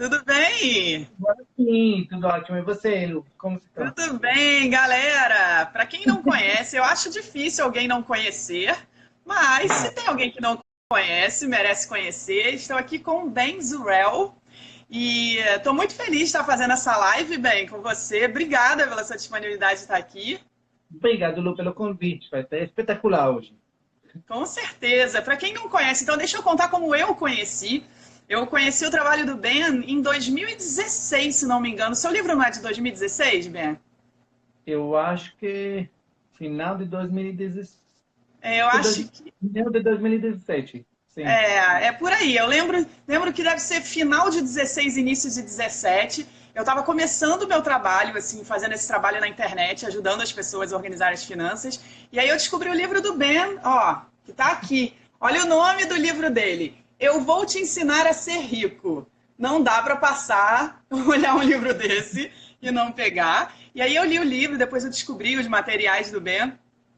Tudo bem? Sim, tudo ótimo. E você, Lu? Como você está? Tudo bem, galera. Para quem não conhece, eu acho difícil alguém não conhecer, mas se tem alguém que não conhece, merece conhecer. Estou aqui com o Ben Zurel e estou muito feliz de estar fazendo essa live, Ben, com você. Obrigada pela sua disponibilidade de estar aqui. Obrigado, Lu, pelo convite. Vai ser espetacular hoje. Com certeza. Para quem não conhece, então deixa eu contar como eu conheci. Eu conheci o trabalho do Ben em 2016, se não me engano. Seu livro não é de 2016, Ben? Eu acho que final de 2017. Eu acho que Final de 2017. Sim. é por aí. Eu lembro que deve ser final de 16, início de 17. Eu estava começando o meu trabalho, assim, fazendo esse trabalho na internet, ajudando as pessoas a organizar as finanças. E aí eu descobri o livro do Ben, ó, que tá aqui. Olha o nome do livro dele. Eu vou te ensinar a ser rico. Não dá para passar, olhar um livro desse e não pegar. E aí eu li o livro, depois eu descobri os materiais do Ben.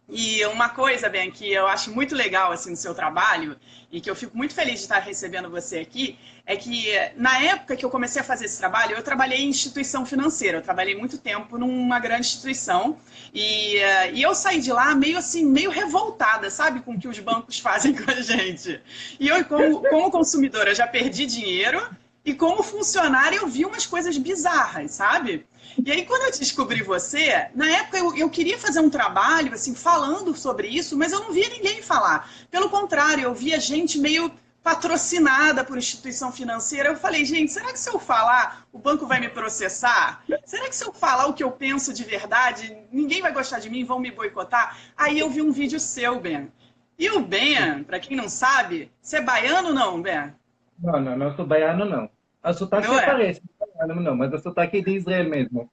E uma coisa, Ben, que eu acho muito legal assim no seu trabalho e que eu fico muito feliz de estar recebendo você aqui, é que na época que eu comecei a fazer esse trabalho, eu trabalhei em instituição financeira, eu trabalhei muito tempo numa grande instituição e eu saí de lá meio assim, meio revoltada, sabe, com o que os bancos fazem com a gente. E eu, como consumidora, já perdi dinheiro e como funcionária eu vi umas coisas bizarras, sabe? E aí, quando eu descobri você, na época eu queria fazer um trabalho, assim, falando sobre isso, mas eu não via ninguém falar. Pelo contrário, eu via gente meio patrocinada por instituição financeira. Eu falei, gente, será que se eu falar, o banco vai me processar? Será que se eu falar o que eu penso de verdade, ninguém vai gostar de mim, vão me boicotar? Aí eu vi um vídeo seu, Ben. E o Ben, para quem não sabe, você é baiano ou não, Ben? Não, não, não sou baiano, não. O sotaque Não se é? parece, baiano, não, mas o sotaque é de Israel mesmo.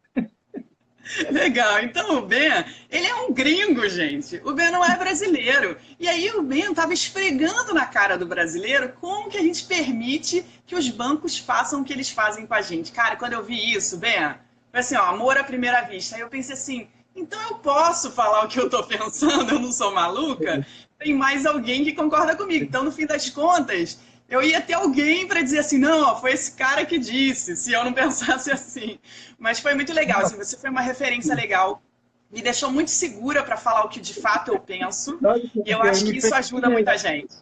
Legal. Então o Ben, ele é um gringo, gente. O Ben não é brasileiro. E aí o Ben estava esfregando na cara do brasileiro como que a gente permite que os bancos façam o que eles fazem com a gente. Cara, quando eu vi isso, Ben, foi assim, ó, amor à primeira vista. Aí eu pensei assim, então eu posso falar o que eu estou pensando, eu não sou maluca? Tem mais alguém que concorda comigo. Então, no fim das contas, eu ia ter alguém para dizer assim, não, ó, foi esse cara que disse, se eu não pensasse assim. Mas foi muito legal, assim, você foi uma referência legal, me deixou muito segura para falar o que de fato eu penso, Não, e eu porque eu ia acho me que isso ferrar ajuda muita primeiro. gente.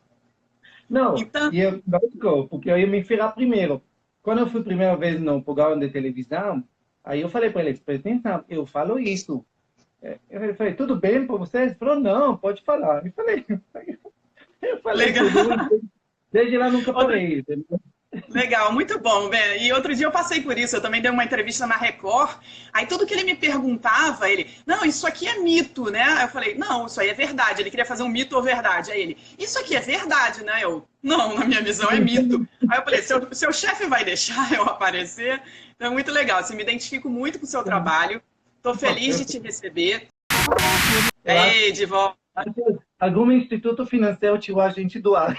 Não, Então, lógico, porque eu ia me ferrar primeiro. Quando eu fui a primeira vez no programa de televisão, aí eu falei para ele, presta atenção, eu falo isso. Eu falei, tudo bem para vocês? Ele falou, não, pode falar. Eu falei legal. tudo, desde lá nunca Outro parei. Entendeu? Legal, muito bom, Ben. E outro dia eu passei por isso, eu também dei uma entrevista na Record, aí tudo que ele me perguntava, ele, não, isso aqui é mito, né? Aí eu falei, não, isso aí é verdade. Ele queria fazer um mito ou verdade. Aí ele, isso aqui é verdade, né? Eu, não, na minha visão é mito. Aí eu falei, seu chefe vai deixar eu aparecer? Então é muito legal, assim, me identifico muito com o seu trabalho, estou feliz de te receber. Eu acho Ei, de volta. que algum instituto financeiro tirou a gente do ar.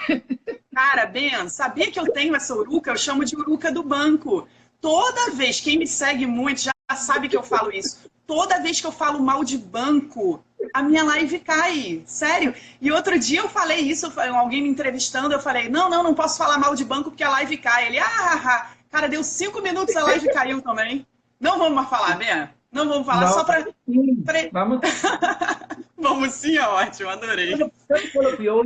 Cara, Ben, sabia que eu tenho essa uruca? Eu chamo de uruca do banco. Toda vez, quem me segue muito já sabe que eu falo isso. Toda vez que eu falo mal de banco, a minha live cai. Sério. E outro dia eu falei isso, alguém me entrevistando, eu falei, não, não, não posso falar mal de banco porque a live cai. Ele, cara, deu 5 minutos, a live caiu também. Não vamos mais falar, Ben? Não vamos falar, Não, só para... sim, vamos. Vamos sim, é ótimo, adorei. Sabe qual é o pior?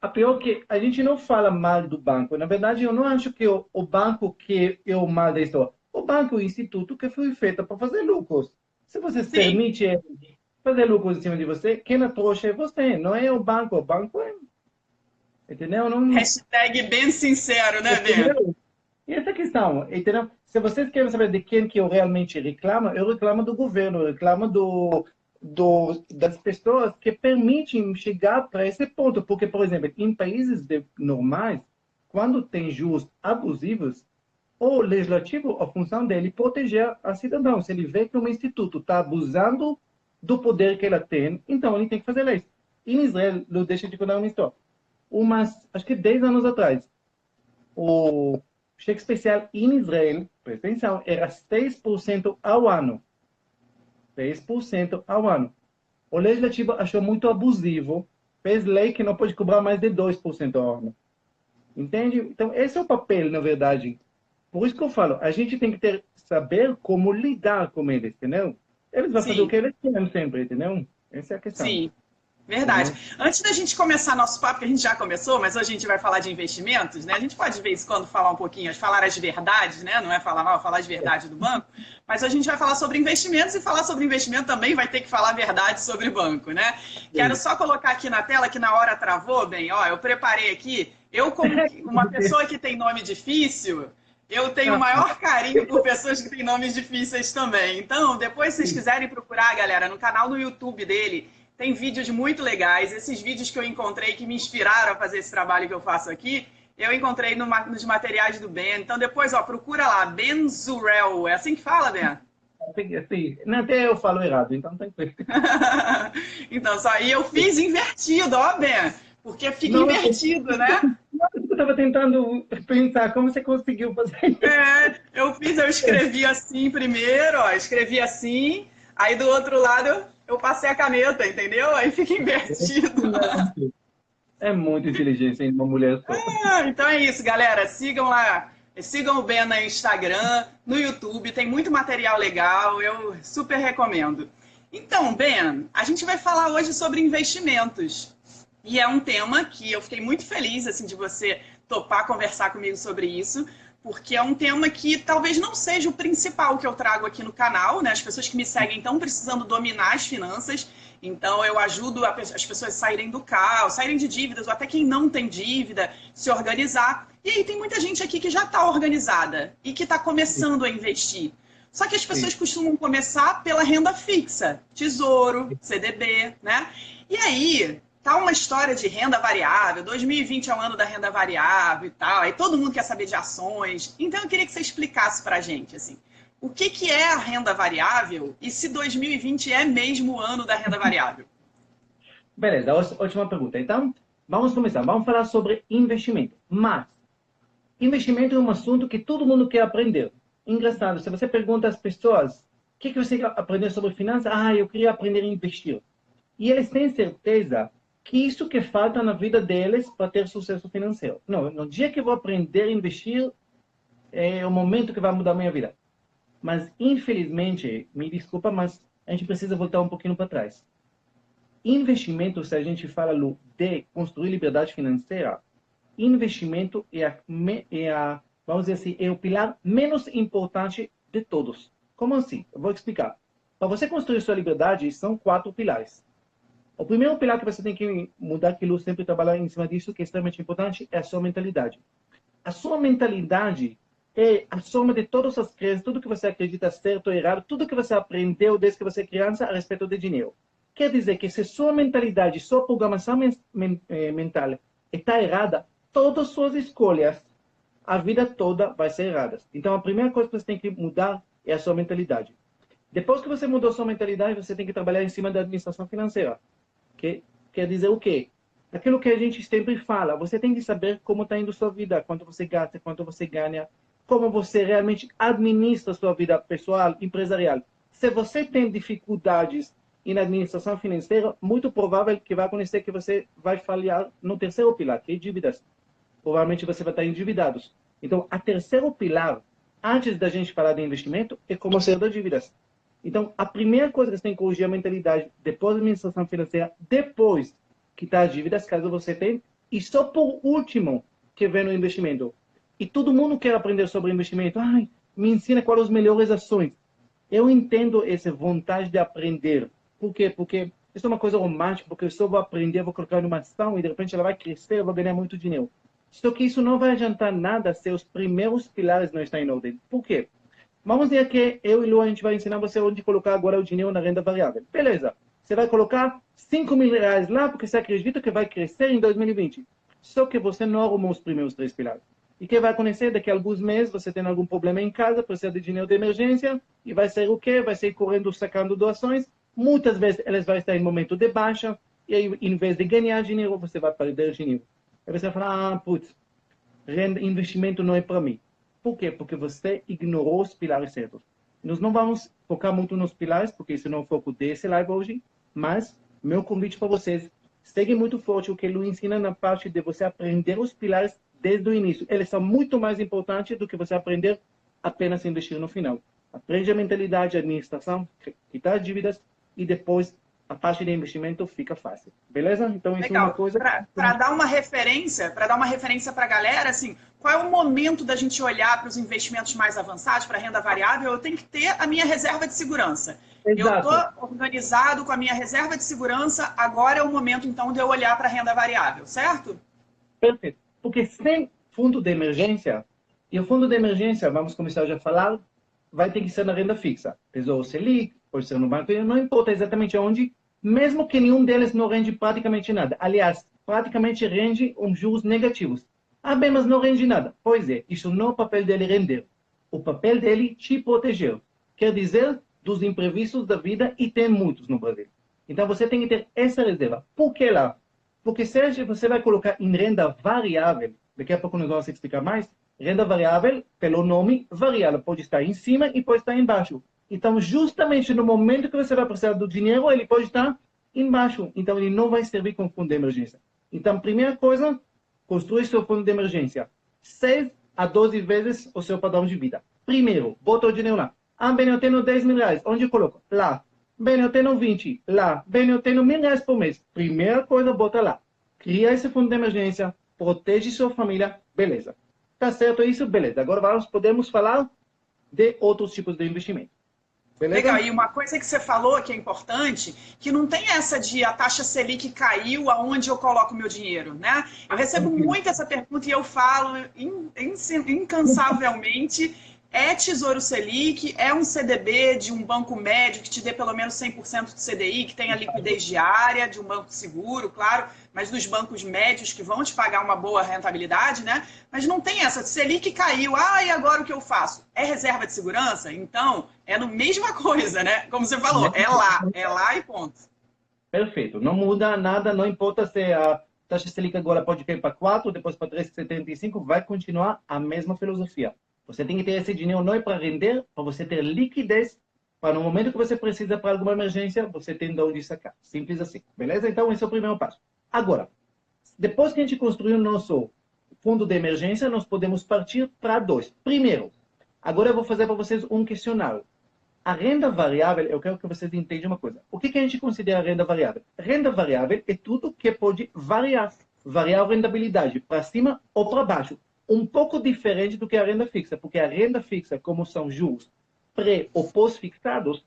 A pior que a gente não fala mal do banco. Na verdade, eu não acho que o banco que é o mal da história. O banco é o instituto que foi feito para fazer lucros. Se você Sim, permite ele fazer lucros em cima de você, quem é trouxa é você, não é o banco. O banco é, entendeu? Não, hashtag bem sincero, né, Ben? entendeu? E essa questão, entendeu? Se vocês querem saber de quem que eu realmente reclamo, eu reclamo do governo, eu reclamo das pessoas que permitem chegar para esse ponto. Porque, por exemplo, em países normais, quando tem juros abusivos, o legislativo, a função dele é proteger a cidadão. Se ele vê que um instituto está abusando do poder que ela tem, então ele tem que fazer leis. Em Israel, eu deixo de contar uma história. Acho que 10 anos atrás, o cheque especial em Israel, presta atenção, era 6% ao ano. 6% ao ano. O legislativo achou muito abusivo, fez lei que não pode cobrar mais de 2% ao ano. Entende? Então, esse é o papel, na verdade. Por isso que eu falo, a gente tem que saber como lidar com eles, entendeu? Eles vão fazer o Sim, que eles querem sempre, entendeu? Essa é a questão, sim. Verdade. entendeu? Antes da gente começar nosso papo, que a gente já começou, mas hoje a gente vai falar de investimentos, né? A gente pode, de vez em quando, falar um pouquinho, falar as verdades, né? Não é falar mal, falar as verdades do banco. Mas hoje a gente vai falar sobre investimentos e falar sobre investimento também vai ter que falar a verdade sobre banco, né? Quero Sim. só colocar aqui na tela que na hora travou, bem, ó, eu preparei aqui. Eu, como uma pessoa que tem nome difícil, eu tenho o maior carinho por pessoas que têm nomes difíceis também. Então, depois, se vocês quiserem procurar, galera, no canal do YouTube dele, tem vídeos muito legais. Esses vídeos que eu encontrei que me inspiraram a fazer esse trabalho que eu faço aqui, eu encontrei nos materiais do Ben. Então, depois, ó, procura lá, Ben Zurel. É assim que fala, Ben? Sim. Até eu falo errado, então tem que... Então, só e eu fiz invertido, ó, Ben, porque fica Não, invertido, né? eu estava tentando pensar como você conseguiu fazer isso. Eu escrevi assim primeiro, ó, escrevi assim, aí do outro lado eu passei a caneta, entendeu? Aí fica invertido. É muita inteligência em uma mulher só. Então é isso, galera. Sigam lá, sigam o Ben no Instagram, no YouTube, tem muito material legal, eu super recomendo. Então, Ben, a gente vai falar hoje sobre investimentos. E é um tema que eu fiquei muito feliz assim de você topar conversar comigo sobre isso, porque é um tema que talvez não seja o principal que eu trago aqui no canal, né? As pessoas que me seguem estão precisando dominar as finanças, então eu ajudo as pessoas a saírem do caos, saírem de dívidas, ou até quem não tem dívida, se organizar. E aí tem muita gente aqui que já está organizada e que está começando a investir. Só que as pessoas Sim. costumam começar pela renda fixa, tesouro, CDB, né? E aí, tá uma história de renda variável, 2020 é o ano da renda variável e tal, aí todo mundo quer saber de ações. Então eu queria que você explicasse pra gente, assim, o que que é a renda variável e se 2020 é mesmo o ano da renda variável? Beleza, última pergunta. Então, vamos começar. Vamos falar sobre investimento. Mas, investimento é um assunto que todo mundo quer aprender. Engraçado, se você pergunta às pessoas, o que você quer aprender sobre finanças? Ah, eu queria aprender a investir. E eles têm certeza que isso que falta na vida deles para ter sucesso financeiro. Não, no dia que eu vou aprender a investir, é o momento que vai mudar a minha vida. Mas, infelizmente, me desculpa, mas a gente precisa voltar um pouquinho para trás. Investimento, se a gente fala de construir liberdade financeira, investimento vamos dizer assim, é o pilar menos importante de todos. Como assim? Eu vou explicar. Para você construir sua liberdade, são 4 pilares. O primeiro pilar que você tem que mudar, que Lu sempre trabalha em cima disso, que é extremamente importante, é a sua mentalidade. A sua mentalidade é a soma de todas as crenças, tudo que você acredita certo ou errado, tudo que você aprendeu desde que você é criança a respeito de dinheiro. Quer dizer que se sua mentalidade, sua programação mental está errada, todas as suas escolhas, a vida toda vai ser errada. Então, a primeira coisa que você tem que mudar é a sua mentalidade. Depois que você mudou sua mentalidade, você tem que trabalhar em cima da administração financeira. Que quer dizer o quê? Aquilo que a gente sempre fala, você tem que saber como está indo sua vida, quanto você gasta, quanto você ganha, como você realmente administra sua vida pessoal, empresarial. Se você tem dificuldades em administração financeira, muito provável que vai acontecer que você vai falhar no terceiro pilar, que é dívidas. Provavelmente você vai estar endividado. Então, a terceiro pilar, antes da gente falar de investimento, é como sair das dívidas. Então, a primeira coisa que você tem que corrigir é a mentalidade, depois da administração financeira, depois quitar as dívidas, caso você tenha, e só por último que vem o investimento. E todo mundo quer aprender sobre investimento. Ai, me ensina quais as melhores ações. Eu entendo essa vontade de aprender. Por quê? Porque isso é uma coisa romântica, porque eu só vou aprender, vou colocar numa ação e de repente ela vai crescer, eu vou ganhar muito dinheiro. Só que isso não vai adiantar nada se os primeiros pilares não estão em ordem. Por quê? Vamos dizer que eu e Lu, a gente vai ensinar você onde colocar agora o dinheiro na renda variável. Beleza. Você vai colocar 5 mil reais lá porque você acredita que vai crescer em 2020. Só que você não arrumou os primeiros 3 pilares. E o que vai acontecer? Daqui a alguns meses você tem algum problema em casa, precisa de dinheiro de emergência, e vai ser o quê? Vai sair correndo, sacando doações. Muitas vezes elas vão estar em momento de baixa, e aí, em vez de ganhar dinheiro, você vai perder dinheiro. Aí você vai falar, ah, putz, investimento não é para mim. Por quê? Porque você ignorou os pilares certos. Nós não vamos focar muito nos pilares, porque isso não é o foco desse live hoje, mas meu convite para vocês, segue muito forte o que ele ensina na parte de você aprender os pilares desde o início. Eles são muito mais importantes do que você aprender apenas a investir no final. Aprende a mentalidade, a administração, quitar dívidas e depois a parte de investimento fica fácil. Beleza? Então, isso é uma Legal. coisa... Para dar uma referência, para a galera, assim, qual é o momento da gente olhar para os investimentos mais avançados, para a renda variável? Eu tenho que ter a minha reserva de segurança. Exato. Eu estou organizado com a minha reserva de segurança, agora é o momento, então, de eu olhar para a renda variável, certo? Perfeito. Porque sem fundo de emergência, e o fundo de emergência, vamos começar já a falar, vai ter que ser na renda fixa. Tesouro Selic, pode ser no banco, não importa exatamente onde, mesmo que nenhum deles não rende praticamente nada. Aliás, praticamente rende juros negativos. Ah, bem, mas não rende nada. Pois é, isso não é o papel dele render. O papel dele te proteger. Quer dizer, dos imprevistos da vida, e tem muitos no Brasil. Então, você tem que ter essa reserva. Por que lá? Porque se você vai colocar em renda variável, daqui a pouco nós vamos explicar mais, renda variável, pelo nome, varia. Ela pode estar em cima e pode estar embaixo. Então, justamente no momento que você vai precisar do dinheiro, ele pode estar embaixo. Então, ele não vai servir como fundo de emergência. Então, primeira coisa, construa seu fundo de emergência. 6 a 12 vezes o seu padrão de vida. Primeiro, bota o dinheiro lá. Ah, bem, eu tenho 10 mil reais. Onde eu coloco? Lá. Bem, eu tenho 20. Lá. Bem, eu tenho 1.000 reais por mês. Primeira coisa, bota lá. Cria esse fundo de emergência. Protege sua família. Beleza. Tá certo isso? Beleza. Agora podemos falar de outros tipos de investimento. Beleza? Legal, e uma coisa que você falou que é importante, que não tem essa de a taxa Selic caiu, aonde eu coloco meu dinheiro, né? Eu recebo muito essa pergunta e eu falo incansavelmente, é Tesouro Selic, é um CDB de um banco médio que te dê pelo menos 100% do CDI, que tenha liquidez diária, de um banco seguro, claro, mas dos bancos médios que vão te pagar uma boa rentabilidade, né? Mas não tem essa, Selic caiu, e agora o que eu faço? É reserva de segurança? Então, é a mesma coisa, né? Como você falou, é lá e ponto. Perfeito, não muda nada, não importa se a taxa Selic agora pode cair para 4, depois para 3,75, vai continuar a mesma filosofia. Você tem que ter esse dinheiro não é para render, para você ter liquidez, para no momento que você precisa para alguma emergência, você tem de onde sacar. Simples assim, beleza? Então, esse é o primeiro passo. Agora, depois que a gente construiu o nosso fundo de emergência, nós podemos partir para 2. Primeiro, agora eu vou fazer para vocês um questionário. A renda variável, eu quero que vocês entendam uma coisa. O que a gente considera renda variável? Renda variável é tudo que pode variar. Variar a rentabilidade para cima ou para baixo. Um pouco diferente do que a renda fixa, porque a renda fixa, como são juros pré ou pós-fixados,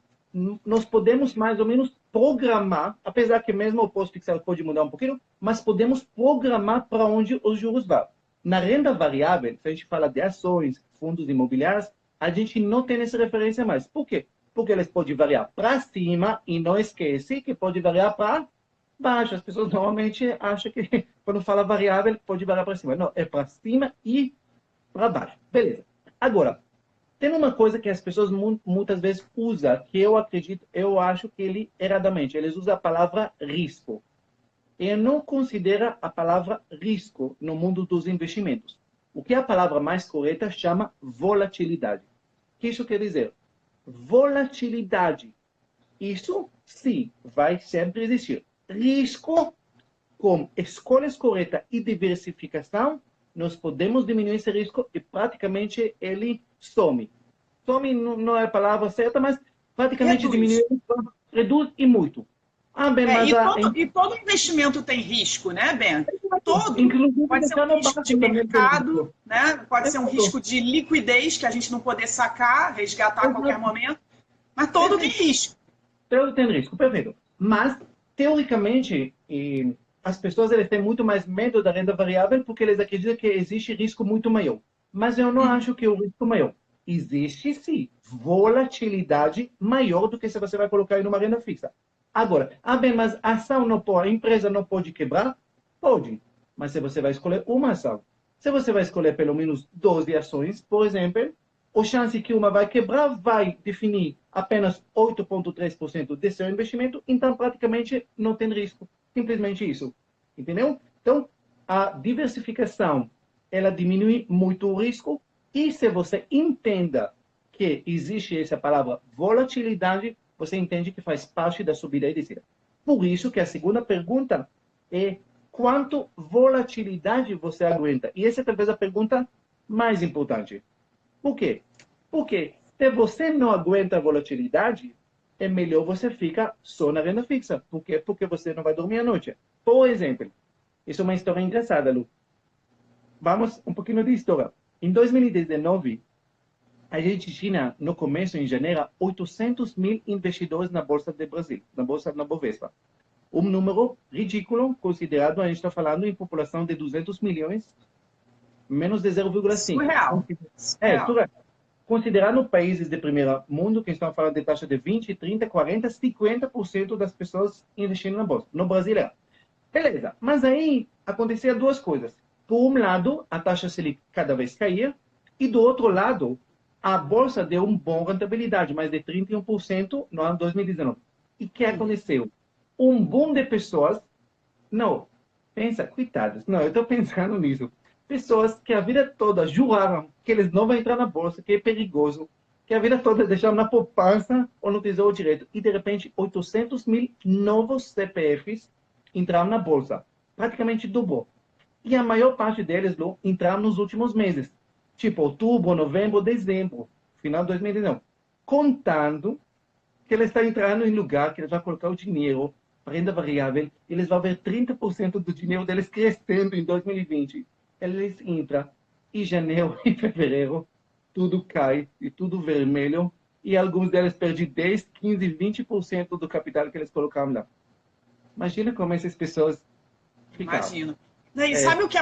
nós podemos mais ou menos programar, apesar que mesmo o pós-fixado pode mudar um pouquinho, mas podemos programar para onde os juros vão. Na renda variável, se a gente fala de ações, fundos imobiliários, a gente não tem essa referência mais. Por quê? Porque eles podem variar para cima e não esquece que pode variar para baixo. As pessoas normalmente acham que quando fala variável pode variar para cima. Não, é para cima e para baixo. Beleza. Agora, tem uma coisa que as pessoas muitas vezes usam, que eu acho que erradamente, eles usam a palavra risco. Eu não considero a palavra risco no mundo dos investimentos. O que a palavra mais correta chama volatilidade. O que isso quer dizer? Volatilidade. Isso, sim, vai sempre existir. Risco, com escolhas corretas e diversificação, nós podemos diminuir esse risco e praticamente ele some. Some não é a palavra certa, mas praticamente diminui, reduz e muito. Bem, mas e todo investimento tem risco, né, Ben? Todo. Inclusive, pode ser um risco de mercado, né? Pode ser um risco de liquidez, que a gente não poder sacar, resgatar a qualquer momento, mas todo tem risco. Todo tem risco, perfeito. Mas, teoricamente, as pessoas eles têm muito mais medo da renda variável porque eles acreditam que existe risco muito maior. Mas eu não acho que o risco maior. Existe, sim, volatilidade maior do que se você vai colocar em uma renda fixa. Agora, bem, mas a ação não pode, a empresa não pode quebrar? Pode. Mas se você vai escolher uma ação, se você vai escolher pelo menos 12 ações, por exemplo, a chance que uma vai quebrar vai definir apenas 8,3% de seu investimento, então praticamente não tem risco. Simplesmente isso. Entendeu? Então, a diversificação, ela diminui muito o risco e se você entenda que existe essa palavra volatilidade, você entende que faz parte da subida e descida. Por isso que a segunda pergunta é quanto volatilidade você aguenta. E essa é talvez a pergunta mais importante. Por quê? Porque se você não aguenta a volatilidade, é melhor você ficar só na renda fixa. Por quê? Porque você não vai dormir à noite. Por exemplo, isso é uma história engraçada, Lu. Vamos um pouquinho de história. Em 2019, a gente tinha, no começo, em janeiro, 800 mil investidores na Bolsa do Brasil, na Bolsa na Bovespa. Um número ridículo, considerado, a gente está falando em população de 200 milhões, menos de 0,5. Surreal. Surreal. Considerando países de primeiro mundo, que estão falando de taxa de 20, 30, 40, 50% das pessoas investindo na Bolsa. No Brasil é. Beleza. Mas aí acontecia duas coisas. Por um lado, a taxa Selic cada vez caía, e do outro lado, a Bolsa deu uma boa rentabilidade, mais de 31% no ano 2019. E o que aconteceu? Um boom de pessoas, não, pensa, coitados, não, eu estou pensando nisso. Pessoas que a vida toda juraram que eles não vão entrar na Bolsa, que é perigoso, que a vida toda deixaram na poupança ou no Tesouro Direto, e de repente 800 mil novos CPFs entraram na Bolsa. Praticamente dobrou. E a maior parte deles entraram nos últimos meses. Tipo, outubro, novembro, dezembro, final de 2019. Contando que ele está entrando em lugar que ele vai colocar o dinheiro, renda variável, e eles vão ver 30% do dinheiro deles crescendo em 2020. Eles entram em janeiro e fevereiro, tudo cai, e tudo vermelho, e alguns deles perdem 10, 15, 20% do capital que eles colocaram lá. Imagina como essas pessoas ficaram. Imagino. E sabe o que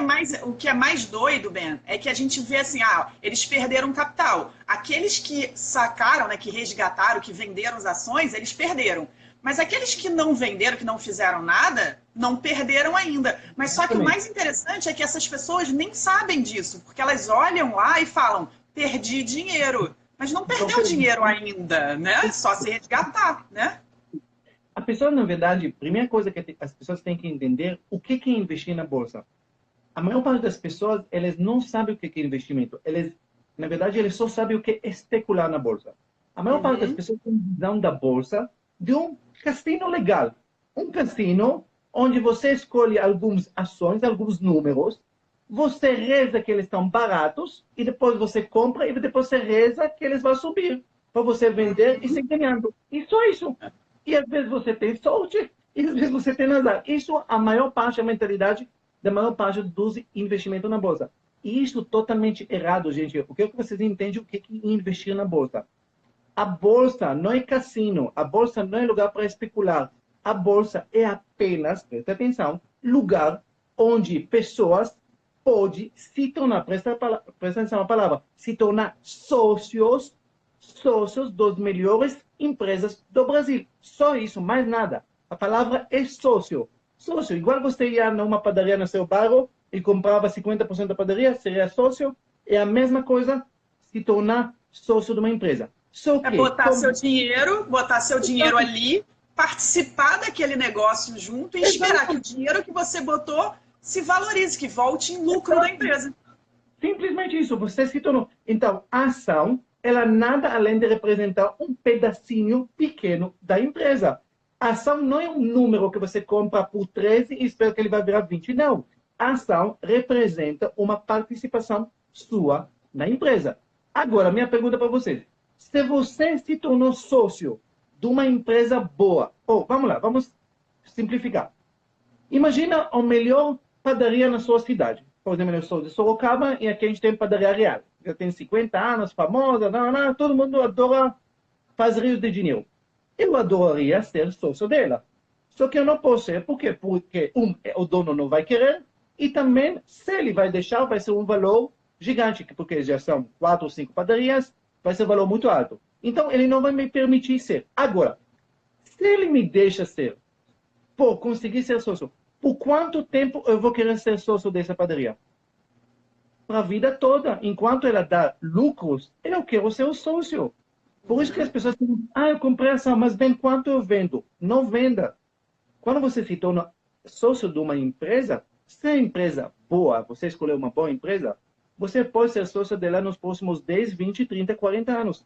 é mais doido, Ben? É que a gente vê assim, eles perderam capital. Aqueles que sacaram, né, que resgataram, que venderam as ações, eles perderam. Mas aqueles que não venderam, que não fizeram nada, não perderam ainda. Mas só que o mais interessante é que essas pessoas nem sabem disso, porque elas olham lá e falam, perdi dinheiro. Mas não perdeu dinheiro ainda, né? Só se resgatar, né? A pessoa, na verdade, a primeira coisa que as pessoas têm que entender, o que é investir na Bolsa. A maior parte das pessoas, elas não sabem o que é investimento. Na verdade, eles só sabem o que é especular na Bolsa. A maior parte das pessoas tem visão da Bolsa de um cassino legal. Um cassino onde você escolhe algumas ações, alguns números, você reza que eles estão baratos, e depois você compra, e depois você reza que eles vão subir, para você vender e seguir ganhando. E só isso. E às vezes você tem sorte, e às vezes você tem azar. Isso, a maior parte, a mentalidade da maior parte dos investimentos na Bolsa. E isso totalmente errado, gente. Eu quero que vocês entendam o que é investir na Bolsa. A Bolsa não é cassino. A Bolsa não é lugar para especular. A Bolsa é apenas, presta atenção, lugar onde pessoas podem se tornar, presta atenção na palavra, se tornar sócios das melhores empresas do Brasil. Só isso, mais nada. A palavra é sócio. Sócio, igual você ia numa padaria no seu bairro e comprava 50% da padaria, seria sócio. É a mesma coisa se tornar sócio de uma empresa. Só que, botar seu dinheiro ali, participar daquele negócio junto e esperar que o dinheiro que você botou se valorize, que volte em lucro da empresa. Simplesmente isso, você se tornou. Então, a ação, ela nada além de representar um pedacinho pequeno da empresa. A ação não é um número que você compra por 13 e espera que ele vai virar 20. Não. A ação representa uma participação sua na empresa. Agora, minha pergunta para vocês. Se você se tornou sócio de uma empresa boa, vamos lá, vamos simplificar. Imagina a melhor padaria na sua cidade. Por exemplo, eu sou de Sorocaba e aqui a gente tem padaria Real. Já tem 50 anos, famosa, todo mundo adora fazer rios de dinheiro. Eu adoraria ser sócio dela. Só que eu não posso ser, por quê? Porque o dono não vai querer, e também, se ele vai deixar, vai ser um valor gigante, porque já são 4 ou 5 padarias, vai ser um valor muito alto. Então, ele não vai me permitir ser. Agora, se ele me deixa ser, conseguir ser sócio, por quanto tempo eu vou querer ser sócio dessa padaria? Para a vida toda. Enquanto ela dá lucros, eu quero ser o sócio. Por isso que as pessoas dizem, eu comprei ação, mas bem, quanto eu vendo? Não venda. Quando você se torna sócio de uma empresa, se a empresa boa, você escolheu uma boa empresa, você pode ser sócio dela nos próximos 10, 20, 30, 40 anos.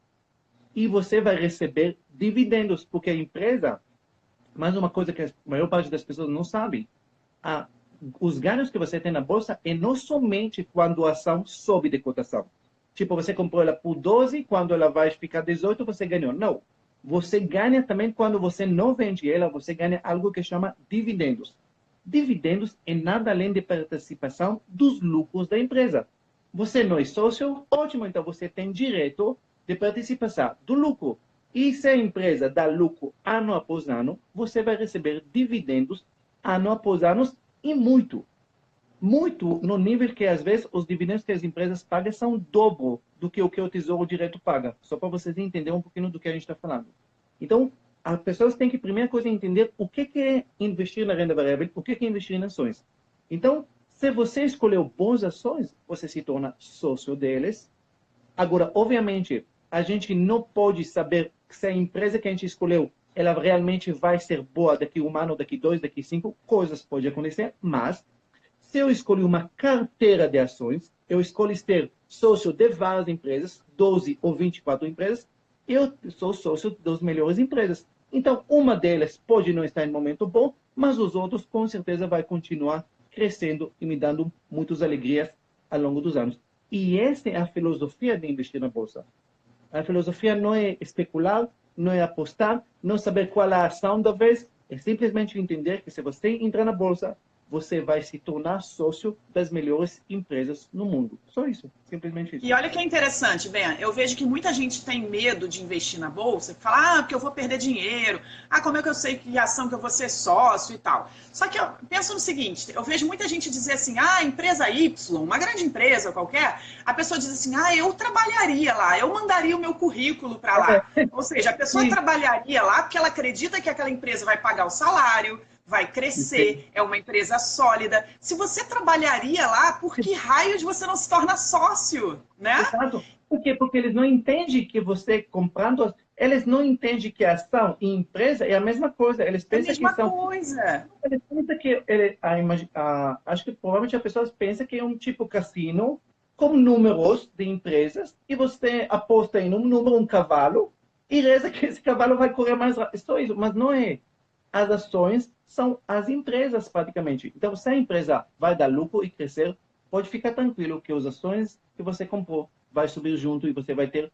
E você vai receber dividendos, porque a empresa, mais uma coisa que a maior parte das pessoas não sabe, os ganhos que você tem na bolsa é não somente quando a ação sobe de cotação. Tipo, você comprou ela por 12, quando ela vai ficar 18, você ganhou. Não. Você ganha também quando você não vende ela, você ganha algo que chama dividendos. Dividendos é nada além de participação dos lucros da empresa. Você não é sócio? Ótimo, então você tem direito de participação do lucro. E se a empresa dá lucro ano após ano, você vai receber dividendos ano após ano e muito. Muito no nível que, às vezes, os dividendos que as empresas pagam são o dobro do que o Tesouro Direto paga. Só para vocês entenderem um pouquinho do que a gente está falando. Então, as pessoas têm que, primeira coisa, entender o que é investir na renda variável, o que é investir em ações. Então, se você escolheu boas ações, você se torna sócio deles. Agora, obviamente, a gente não pode saber se a empresa que a gente escolheu, ela realmente vai ser boa daqui 1 ano, daqui 2, daqui 5, coisas podem acontecer, mas se eu escolhi uma carteira de ações, eu escolho ser sócio de várias empresas, 12 ou 24 empresas, eu sou sócio das melhores empresas. Então, uma delas pode não estar em momento bom, mas os outros, com certeza, vai continuar crescendo e me dando muitas alegrias ao longo dos anos. E essa é a filosofia de investir na bolsa. A filosofia não é especular, não é apostar, não saber qual é a ação da vez, é simplesmente entender que se você entrar na bolsa, você vai se tornar sócio das melhores empresas no mundo. Só isso, simplesmente isso. E olha que é interessante, Ben, eu vejo que muita gente tem medo de investir na bolsa, que fala, porque eu vou perder dinheiro, como é que eu sei que ação que eu vou ser sócio e tal. Só que eu penso no seguinte, eu vejo muita gente dizer assim, empresa Y, uma grande empresa qualquer, a pessoa diz assim, eu trabalharia lá, eu mandaria o meu currículo para lá. Ou seja, a pessoa trabalharia lá porque ela acredita que aquela empresa vai pagar o salário, vai crescer, é uma empresa sólida. Se você trabalharia lá, por que raios você não se torna sócio, né? Exato. Por quê? Porque eles não entendem que você comprando, eles não entendem que a ação e empresa é a mesma coisa. Eles pensam que são... coisa. Eles pensam que acho que provavelmente as pessoas pensam que é um tipo cassino com números de empresas e você aposta em um número, um cavalo, e reza que esse cavalo vai correr mais rápido. Só isso, mas não é. As ações são as empresas, praticamente. Então, se a empresa vai dar lucro e crescer, pode ficar tranquilo que as ações que você comprou vai subir junto e você vai ter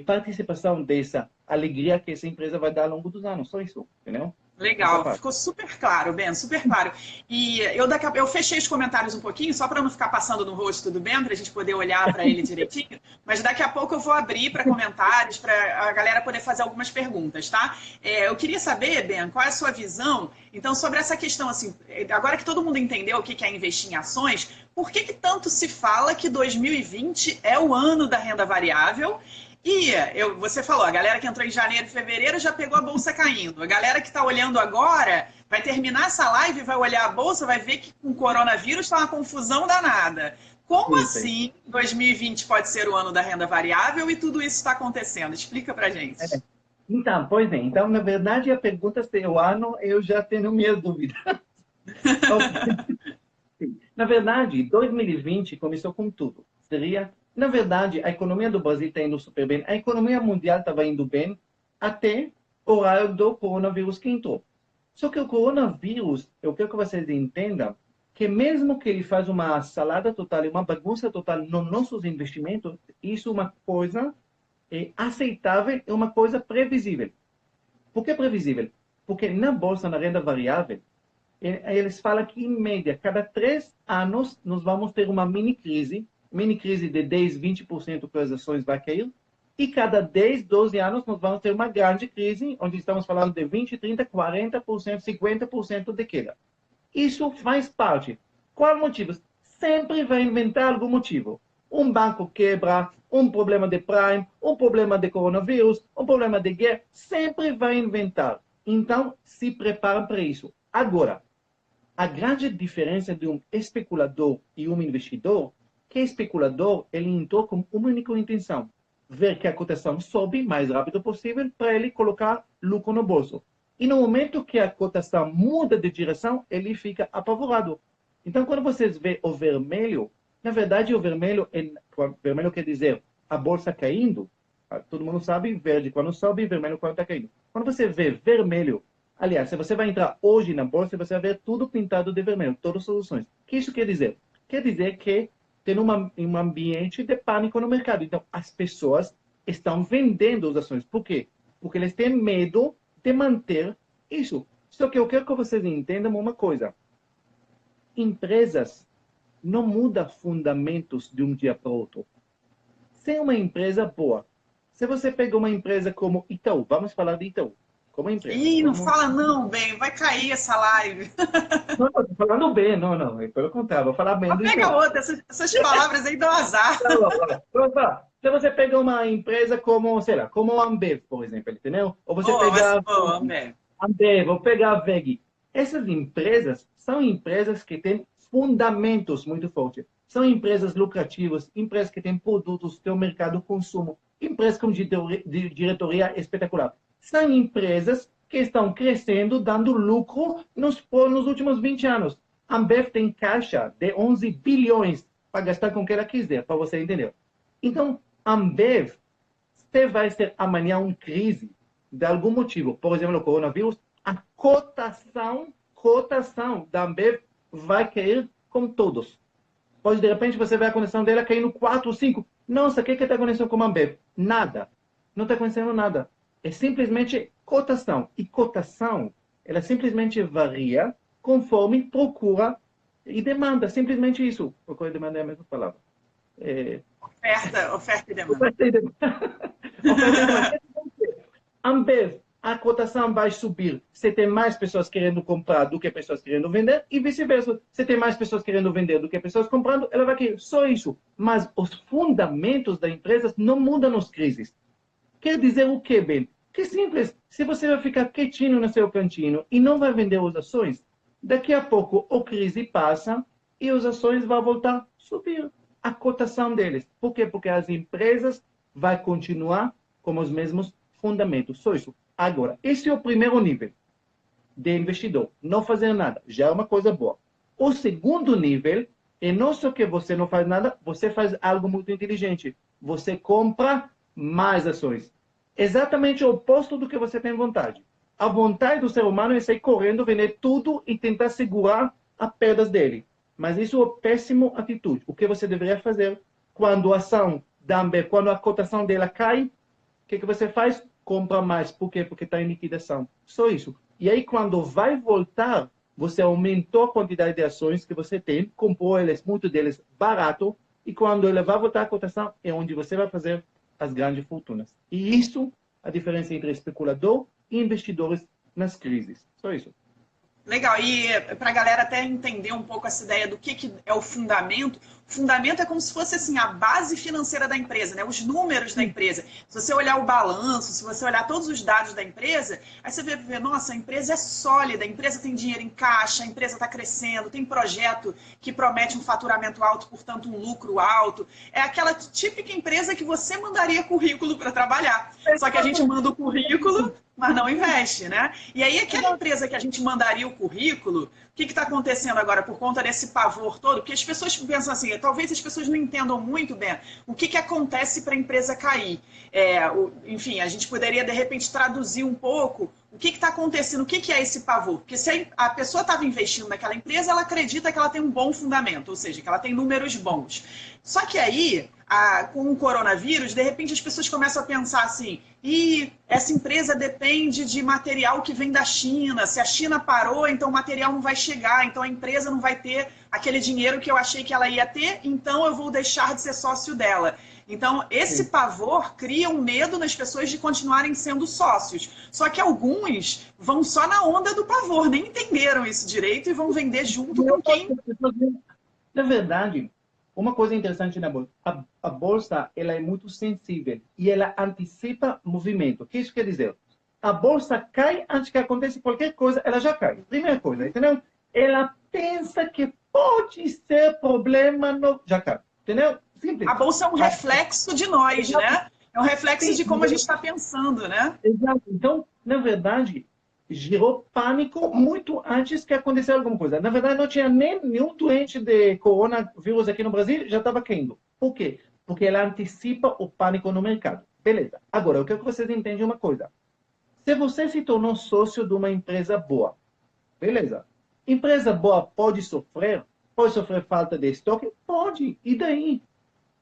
participação dessa alegria que essa empresa vai dar ao longo dos anos. Só isso, entendeu? Legal, ficou super claro, Ben, super claro. E eu fechei os comentários um pouquinho, só para não ficar passando no rosto do Ben, para a gente poder olhar para ele direitinho, mas daqui a pouco eu vou abrir para comentários, para a galera poder fazer algumas perguntas, tá? Eu queria saber, Ben, qual é a sua visão, então, sobre essa questão, assim, agora que todo mundo entendeu o que é investir em ações, por que tanto se fala que 2020 é o ano da renda variável? E você falou, a galera que entrou em janeiro e fevereiro já pegou a bolsa caindo. A galera que está olhando agora vai terminar essa live, vai olhar a bolsa, vai ver que com o coronavírus está uma confusão danada. Como assim 2020 pode ser o ano da renda variável e tudo isso está acontecendo? Explica pra gente. Então, pois bem. Então, na verdade, a pergunta se é o ano, eu já tenho minhas dúvidas. Na verdade, 2020 começou com tudo. Na verdade, a economia do Brasil está indo super bem. A economia mundial estava indo bem até o raio do coronavírus que entrou. Só que o coronavírus, eu quero que vocês entendam que mesmo que ele faz uma salada total, uma bagunça total nos nossos investimentos, isso é uma coisa aceitável, é uma coisa previsível. Por que previsível? Porque na bolsa, na renda variável, eles falam que, em média, cada 3 anos, nós vamos ter uma mini crise de 10, 20% que as ações vão cair, e cada 10, 12 anos nós vamos ter uma grande crise, onde estamos falando de 20, 30, 40%, 50% de queda. Isso faz parte. Qual o motivo? Sempre vai inventar algum motivo. Um banco quebra, um problema de prime, um problema de coronavírus, um problema de guerra, sempre vai inventar. Então, se preparam para isso. Agora, a grande diferença de um especulador e um investidor, que especulador, ele entrou com uma única intenção, ver que a cotação sobe o mais rápido possível para ele colocar lucro no bolso. E no momento que a cotação muda de direção, ele fica apavorado. Então, quando vocês vê o vermelho, na verdade, o vermelho quer dizer a bolsa caindo. Todo mundo sabe, verde quando sobe, vermelho quando está caindo. Quando você vê vermelho, Aliás, se você vai entrar hoje na bolsa, você vai ver tudo pintado de vermelho, todas as soluções. O que isso quer dizer? Quer dizer que tem um ambiente de pânico no mercado. Então, as pessoas estão vendendo as ações. Por quê? Porque eles têm medo de manter isso. Só que eu quero que vocês entendam uma coisa. Empresas não mudam fundamentos de um dia para o outro. Se é uma empresa boa, se você pega uma empresa como Itaú, vamos falar de Itaú, como empresa. Ih, não fala não, bem, vai cair essa live. Não, estou falando bem, não, pelo contrário, vou falar bem do Pega Itaú. outra, essas palavras aí dão azar. Se você pega uma empresa como, sei lá, como a Ambev, por exemplo, entendeu? Ou você pega a Ambev, ou pegar a VEG. Essas empresas são empresas que têm fundamentos muito fortes. São empresas lucrativas, empresas que têm produtos, têm um mercado de consumo, empresas com diretoria espetacular. São empresas que estão crescendo, dando lucro nos últimos 20 anos. A Ambev tem caixa de 11 bilhões para gastar com o que ela quiser, para você entender. Então, a Ambev, se vai ser amanhã uma crise, de algum motivo, por exemplo, o coronavírus, a cotação da Ambev vai cair com todos. Pode, de repente, você vê a condição dela caindo 4, 5. Nossa, o que está acontecendo com a Ambev? Nada. Não está acontecendo nada. É simplesmente cotação. E cotação, ela simplesmente varia conforme procura e demanda. Simplesmente isso. Procura e demanda é a mesma palavra. Oferta e demanda. Oferta e demanda. Ambev, a cotação vai subir se tem mais pessoas querendo comprar do que pessoas querendo vender, e vice-versa. Se tem mais pessoas querendo vender do que pessoas comprando, ela vai cair. Só isso. Mas os fundamentos da empresa não mudam nas crises. Quer dizer o quê, Ben? Que simples. Se você vai ficar quietinho no seu cantinho e não vai vender as ações, daqui a pouco a crise passa e as ações vão voltar a subir. A cotação deles. Por quê? Porque as empresas vão continuar com os mesmos fundamentos. Só isso. Agora, esse é o primeiro nível de investidor. Não fazer nada. Já é uma coisa boa. O segundo nível é não só que você não faz nada, você faz algo muito inteligente. Você compra mais ações. Exatamente o oposto do que você tem vontade. A vontade do ser humano é sair correndo, vender tudo e tentar segurar as perdas dele. Mas isso é uma péssima atitude. O que você deveria fazer quando a ação da Ambev, quando a cotação dela cai, o que você faz? Compra mais. Por quê? Porque está em liquidação. Só isso. E aí, quando vai voltar, você aumentou a quantidade de ações que você tem, comprou eles, muito deles, barato, e quando ele vai voltar a cotação, é onde você vai fazer as grandes fortunas. E isso, a diferença entre especulador e investidores nas crises. Só isso. Legal, e para a galera até entender um pouco essa ideia do que é o fundamento é como se fosse assim, a base financeira da empresa, né? Os números da empresa. Se você olhar o balanço, se você olhar todos os dados da empresa, aí você vê, nossa, a empresa é sólida, a empresa tem dinheiro em caixa, a empresa está crescendo, tem projeto que promete um faturamento alto, portanto um lucro alto. É aquela típica empresa que você mandaria currículo para trabalhar. Só que a gente manda o currículo, mas não investe, né? E aí aquela empresa que a gente mandaria o currículo, o que está acontecendo agora por conta desse pavor todo? Porque as pessoas pensam assim, talvez as pessoas não entendam muito bem o que acontece para a empresa cair. Enfim, a gente poderia de repente traduzir um pouco o que está acontecendo, o que é esse pavor? Porque se a pessoa estava investindo naquela empresa, ela acredita que ela tem um bom fundamento, ou seja, que ela tem números bons. Só que aí, com o coronavírus, de repente as pessoas começam a pensar assim, essa empresa depende de material que vem da China, se a China parou, então o material não vai chegar, então a empresa não vai ter aquele dinheiro que eu achei que ela ia ter, então eu vou deixar de ser sócio dela. Então, esse pavor cria um medo nas pessoas de continuarem sendo sócios. Só que alguns vão só na onda do pavor, nem entenderam isso direito e vão vender junto com quem... Na verdade, uma coisa interessante na bolsa, a bolsa ela é muito sensível e ela antecipa movimento. O que isso quer dizer? A bolsa cai antes que aconteça qualquer coisa, ela já cai. Primeira coisa, entendeu? Ela pensa que pode ser problema, já cai. Entendeu? Simples. A bolsa é um reflexo de nós, né? É um reflexo de como a gente está pensando, né? Exato. Então, na verdade, gerou pânico muito antes que acontecesse alguma coisa. Na verdade, não tinha nem nenhum doente de coronavírus aqui no Brasil, já estava caindo. Por quê? Porque ela antecipa o pânico no mercado. Beleza. Agora, eu quero que vocês entendam uma coisa. Se você se tornou sócio de uma empresa boa, beleza. Empresa boa pode sofrer falta de estoque? Pode. E daí?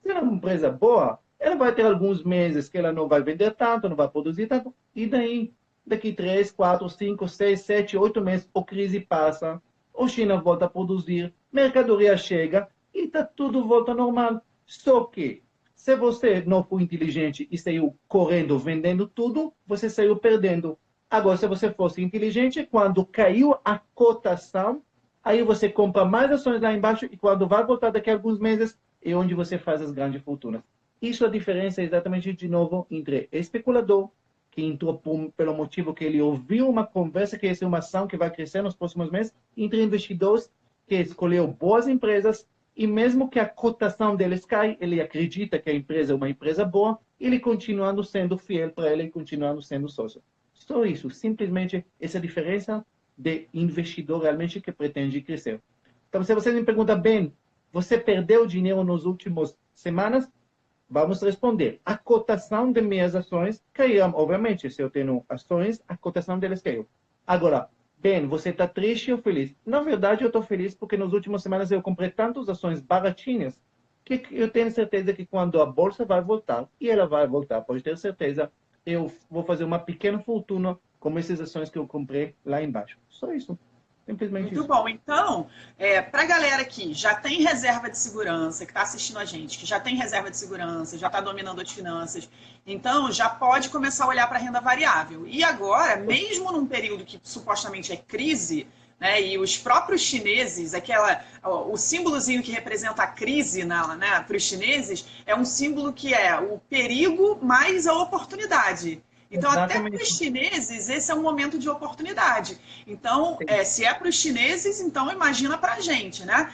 Se ela é uma empresa boa, ela vai ter alguns meses que ela não vai vender tanto, não vai produzir tanto. E daí? Daqui 3, 4, 5, 6, 7, 8 meses, a crise passa, a China volta a produzir, mercadoria chega e tá tudo volta ao normal. Só que, se você não for inteligente e saiu correndo, vendendo tudo, você saiu perdendo. Agora, se você fosse inteligente, quando caiu a cotação, aí você compra mais ações lá embaixo e quando vai voltar daqui a alguns meses, é onde você faz as grandes fortunas. Isso a diferença é exatamente, de novo, entre especulador, que entrou pelo motivo que ele ouviu uma conversa que essa é uma ação que vai crescer nos próximos meses, entre investidores que escolheu boas empresas e mesmo que a cotação deles cai, ele acredita que a empresa é uma empresa boa, ele continuando sendo fiel para ela e continuando sendo sócio. Só isso, simplesmente essa diferença de investidor realmente que pretende crescer. Então, se você me pergunta, bem, você perdeu dinheiro nas últimas semanas? Vamos responder. A cotação de minhas ações caiu. Obviamente, se eu tenho ações, a cotação delas caiu. Agora, bem, você está triste ou feliz? Na verdade, eu estou feliz porque nas últimas semanas eu comprei tantas ações baratinhas que eu tenho certeza que quando a bolsa vai voltar, e ela vai voltar, pode ter certeza, eu vou fazer uma pequena fortuna com essas ações que eu comprei lá embaixo. Só isso. Simplesmente Muito isso. bom. Então, para a galera que já tem reserva de segurança, que está assistindo a gente, que já tem reserva de segurança, já está dominando as finanças, então já pode começar a olhar para a renda variável. E agora, mesmo num período que supostamente é crise, né, e os próprios chineses, o símbolozinho que representa a crise, né, para os chineses, é um símbolo que é o perigo mais a oportunidade. Então, até para os Exatamente. chineses, esse é um momento de oportunidade. Então, se é para os chineses, então imagina para a gente, né?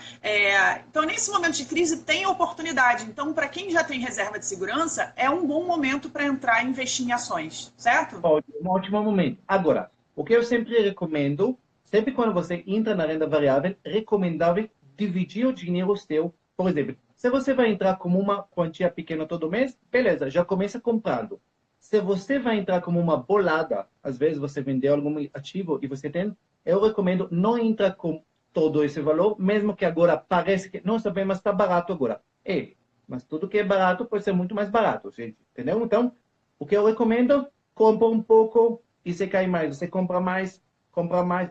Então, nesse momento de crise, tem oportunidade. Então, para quem já tem reserva de segurança, é um bom momento para entrar e investir em ações, certo? Um ótimo momento. Agora, o que eu sempre recomendo, sempre quando você entra na renda variável, recomendável dividir o dinheiro seu. Por exemplo, se você vai entrar com uma quantia pequena todo mês, beleza, já começa comprando. Se você vai entrar como uma bolada, às vezes você vendeu algum ativo e você tem, eu recomendo não entrar com todo esse valor, mesmo que agora parece que, não sabemos, mas está barato agora. Mas tudo que é barato pode ser muito mais barato, gente, entendeu? Então, o que eu recomendo, compra um pouco e você cai mais, você compra mais,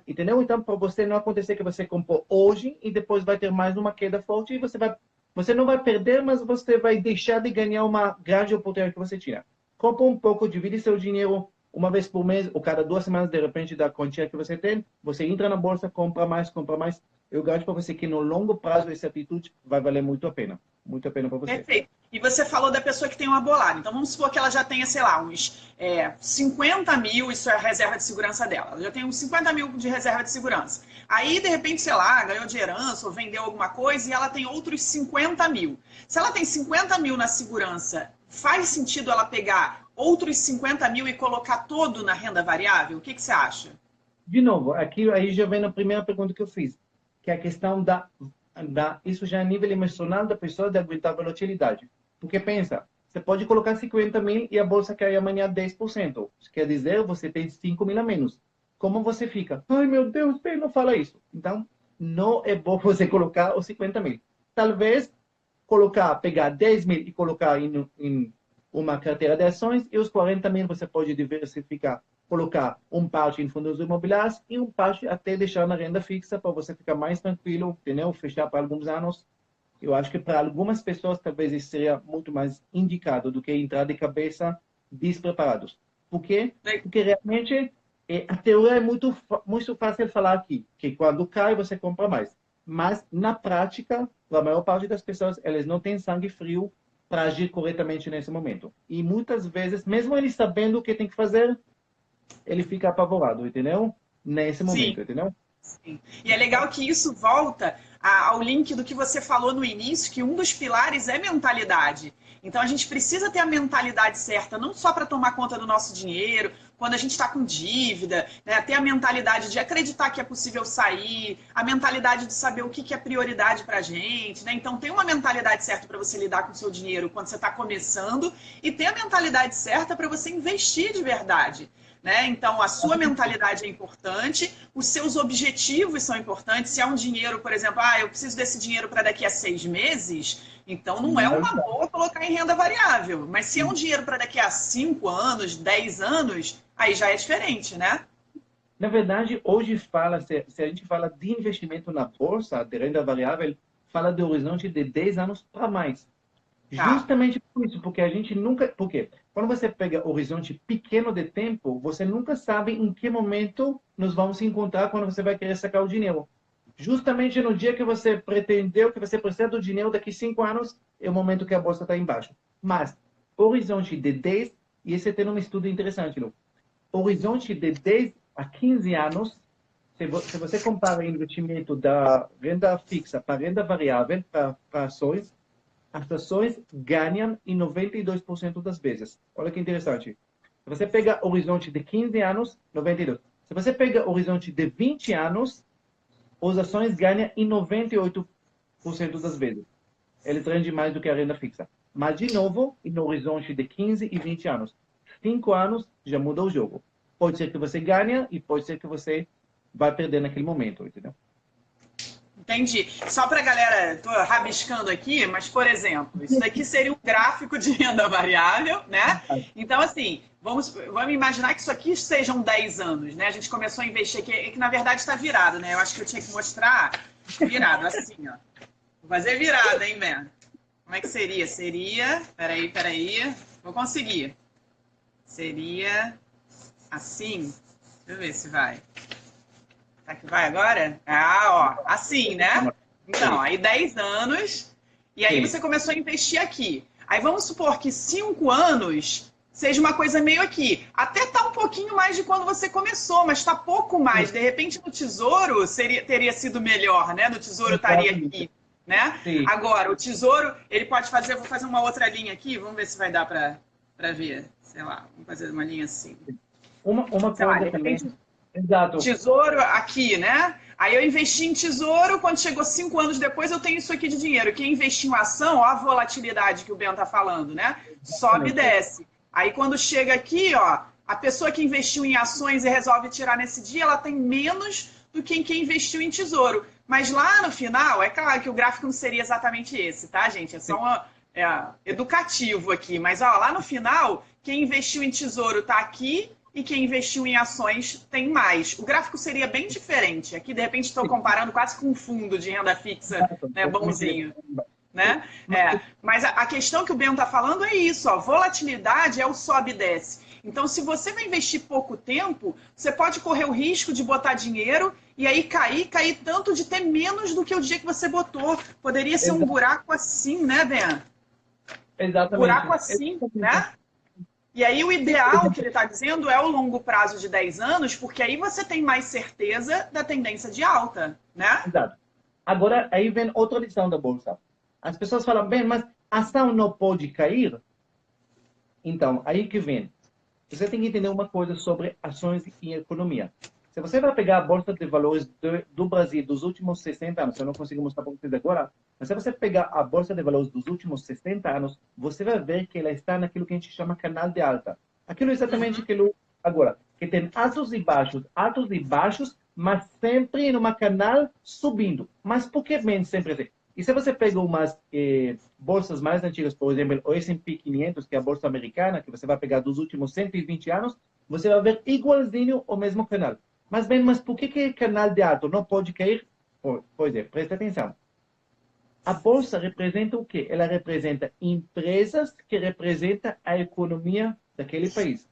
entendeu? Então, para você não acontecer que você comprou hoje e depois vai ter mais uma queda forte e você não vai perder, mas você vai deixar de ganhar uma grande oportunidade que você tinha. Compra um pouco, divide seu dinheiro uma vez por mês ou cada 2 semanas, de repente, da quantia que você tem. Você entra na bolsa, compra mais, compra mais. Eu garanto para você que no longo prazo essa atitude vai valer muito a pena. Muito a pena para você. Perfeito. E você falou da pessoa que tem uma bolada. Então, vamos supor que ela já tenha, sei lá, uns 50 mil, isso é a reserva de segurança dela. Ela já tem uns 50 mil de reserva de segurança. Aí, de repente, sei lá, ganhou de herança ou vendeu alguma coisa e ela tem outros 50 mil. Se ela tem 50 mil na segurança, faz sentido ela pegar outros 50 mil e colocar todo na renda variável? O que você acha? De novo, aqui aí já vem a primeira pergunta que eu fiz, que é a questão isso já é nível emocional da pessoa de aguentar a volatilidade. Porque pensa, você pode colocar 50 mil e a bolsa cai amanhã 10%. Isso quer dizer, você tem 5 mil a menos. Como você fica? Ai, meu Deus, bem, não fala isso. Então, não é bom você colocar os 50 mil. Talvez pegar 10 mil e colocar em uma carteira de ações e os 40 mil você pode diversificar, colocar um parte em fundos imobiliários e um parte até deixar na renda fixa para você ficar mais tranquilo, entendeu? Fechar para alguns anos. Eu acho que para algumas pessoas talvez isso seria muito mais indicado do que entrar de cabeça despreparados. Por quê? Porque realmente a teoria é muito fácil falar aqui, que quando cai você compra mais. Mas na prática, a maior parte das pessoas, elas não têm sangue frio para agir corretamente nesse momento. E muitas vezes, mesmo ele sabendo o que tem que fazer, ele fica apavorado, entendeu? Nesse momento, Sim. entendeu? Sim. E é legal que isso volta ao link do que você falou no início, que um dos pilares é mentalidade. Então a gente precisa ter a mentalidade certa, não só para tomar conta do nosso dinheiro, quando a gente está com dívida, né? Ter a mentalidade de acreditar que é possível sair, a mentalidade de saber o que é prioridade para a gente, né? Então tem uma mentalidade certa para você lidar com o seu dinheiro quando você está começando e ter a mentalidade certa para você investir de verdade. né? Então, a sua mentalidade é importante, os seus objetivos são importantes. Se é um dinheiro, por exemplo, eu preciso desse dinheiro para daqui a 6 meses, então não é uma boa colocar em renda variável. Mas se é um dinheiro para daqui a 5 anos, 10 anos, aí já é diferente, né? Na verdade, hoje se a gente fala de investimento na bolsa, de renda variável, fala de horizonte de 10 anos para mais. Tá. Justamente por isso, porque a gente nunca. Porque quando você pega horizonte pequeno de tempo, você nunca sabe em que momento nos vamos encontrar quando você vai querer sacar o dinheiro. Justamente no dia que você pretendeu, que você precisa do dinheiro daqui 5 anos, é o momento que a bolsa está embaixo. Mas, horizonte de 10, e esse tem um estudo interessante, Lu. Horizonte de 10 a 15 anos, se você compara o investimento da renda fixa para renda variável, para ações, as ações ganham em 92% das vezes. Olha que interessante. Se você pega horizonte de 15 anos, 92%. Se você pega horizonte de 20 anos, as ações ganham em 98% das vezes. Eles rendem mais do que a renda fixa. Mas, de novo, no horizonte de 15 e 20 anos. 5 anos já muda o jogo. Pode ser que você ganhe e pode ser que você vai perder naquele momento, entendeu? Entendi. Só para a galera, estou rabiscando aqui, mas, por exemplo, isso daqui seria um gráfico de renda variável, né? Então, assim, vamos imaginar que isso aqui sejam 10 anos, né? A gente começou a investir aqui, que na verdade está virado, né? Eu acho que eu tinha que mostrar virado, assim, ó. Vou fazer virada, hein, Ben? Como é que seria? Seria... Peraí. Vou conseguir. Seria assim. Deixa eu ver se vai. Será que vai agora? Ó, assim, né? Então, aí 10 anos, e aí você começou a investir aqui. Aí vamos supor que 5 anos seja uma coisa meio aqui. Até tá um pouquinho mais de quando você começou, mas tá pouco mais. De repente, no Tesouro teria sido melhor, né? No Tesouro estaria aqui, né? Sim. Agora, o Tesouro, ele pode fazer... Vou fazer uma outra linha aqui, vamos ver se vai dar para ver. Sei lá, vamos fazer uma linha assim. Uma coisa também... Exato. Tesouro aqui, né? Aí eu investi em tesouro, quando chegou 5 anos depois, eu tenho isso aqui de dinheiro. Quem investiu em ação, ó a volatilidade que o Ben está falando, né? Sobe e desce. Aí quando chega aqui, ó, a pessoa que investiu em ações e resolve tirar nesse dia, ela tem menos do que quem investiu em tesouro. Mas lá no final, é claro que o gráfico não seria exatamente esse, tá, gente? É só educativo aqui. Mas ó, lá no final, quem investiu em tesouro está aqui, e quem investiu em ações tem mais. O gráfico seria bem diferente. Aqui, de repente, estou comparando quase com um fundo de renda fixa, né, bonzinho. Né? Mas a questão que o Ben está falando é isso, ó, volatilidade é o sobe e desce. Então, se você vai investir pouco tempo, você pode correr o risco de botar dinheiro e aí cair tanto de ter menos do que o dia que você botou. Poderia ser um buraco assim, né, Ben? Exatamente. Um buraco assim, né? E aí o ideal que ele está dizendo é o longo prazo de 10 anos, porque aí você tem mais certeza da tendência de alta, né? Exato. Agora, aí vem outra lição da Bolsa. As pessoas falam, bem, mas a ação não pode cair? Então, aí que vem. Você tem que entender uma coisa sobre ações e economia. Se você vai pegar a Bolsa de Valores do Brasil dos últimos 60 anos, eu não consigo mostrar para vocês agora, mas se você pegar a Bolsa de Valores dos últimos 60 anos, você vai ver que ela está naquilo que a gente chama canal de alta. Aquilo é exatamente aquilo agora, que tem altos e baixos, mas sempre numa canal subindo. Mas por que vem sempre assim? E se você pega umas bolsas mais antigas, por exemplo, o S&P 500, que é a bolsa americana, que você vai pegar dos últimos 120 anos, você vai ver igualzinho o mesmo canal. Mas bem, mas por que canal de alta não pode cair? Pois é, presta atenção. A bolsa representa o quê? Ela representa empresas que representam a economia daquele país.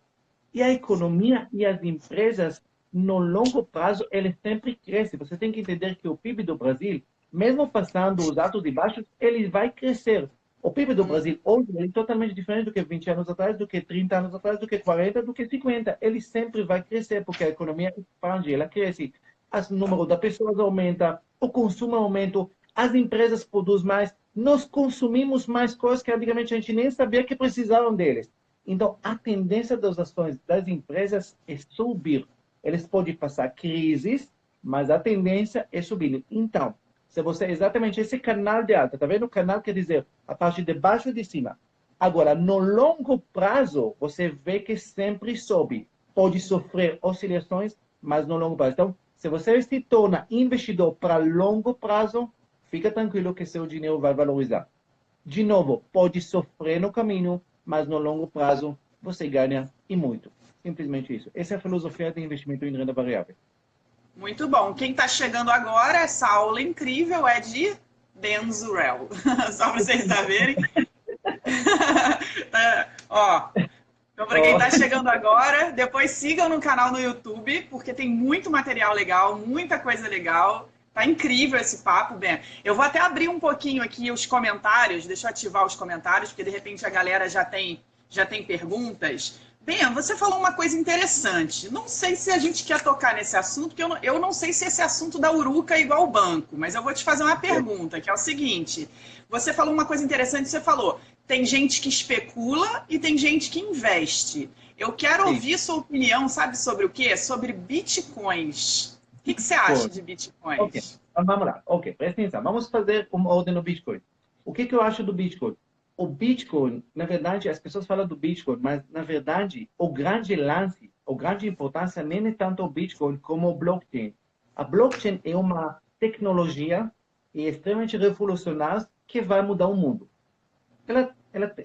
E a economia e as empresas, no longo prazo, eles sempre crescem. Você tem que entender que o PIB do Brasil, mesmo passando os altos e baixos, ele vai crescer. O PIB do Brasil hoje é totalmente diferente do que 20 anos atrás, do que 30 anos atrás, do que 40, do que 50. Ele sempre vai crescer, porque a economia expande, ela cresce. O número de pessoas aumenta, o consumo aumenta, as empresas produzem mais, nós consumimos mais coisas que antigamente a gente nem sabia que precisavam deles. Então, a tendência das ações das empresas é subir. Eles podem passar crises, mas a tendência é subir. Então, se você exatamente esse canal de alta, tá vendo? O canal quer dizer a parte de baixo e de cima. Agora, no longo prazo, você vê que sempre sobe. pode sofrer oscilações, mas no longo prazo. Então, se você se torna investidor para longo prazo, fica tranquilo que seu dinheiro vai valorizar. De novo, pode sofrer no caminho, mas no longo prazo você ganha e muito. Simplesmente isso. Essa é a filosofia de investimento em renda variável. Muito bom. Quem está chegando agora, essa aula incrível é de Dan Zurel. Só para vocês saberem. Ó, então, para quem está chegando agora, depois sigam no canal no YouTube, porque tem muito material legal, muita coisa legal. Tá incrível esse papo, Ben. Eu vou até abrir um pouquinho aqui os comentários, deixa eu ativar os comentários, porque de repente a galera já tem perguntas. Ben, você falou uma coisa interessante. Não sei se a gente quer tocar nesse assunto, porque eu não sei se esse assunto da Uruca é igual ao banco, mas eu vou te fazer uma pergunta, que é o seguinte. Você falou uma coisa interessante, você falou, tem gente que especula e tem gente que investe. Eu quero ouvir sua opinião, sabe sobre o quê? Sobre bitcoins. O que você acha de bitcoins? Ok, então, vamos lá. Ok, presta atenção. Vamos fazer uma ordem no Bitcoin. O que eu acho do Bitcoin? O Bitcoin, na verdade, as pessoas falam do Bitcoin, mas, na verdade, o grande lance, a grande importância nem é tanto o Bitcoin como o blockchain. A blockchain é uma tecnologia extremamente revolucionária que vai mudar o mundo.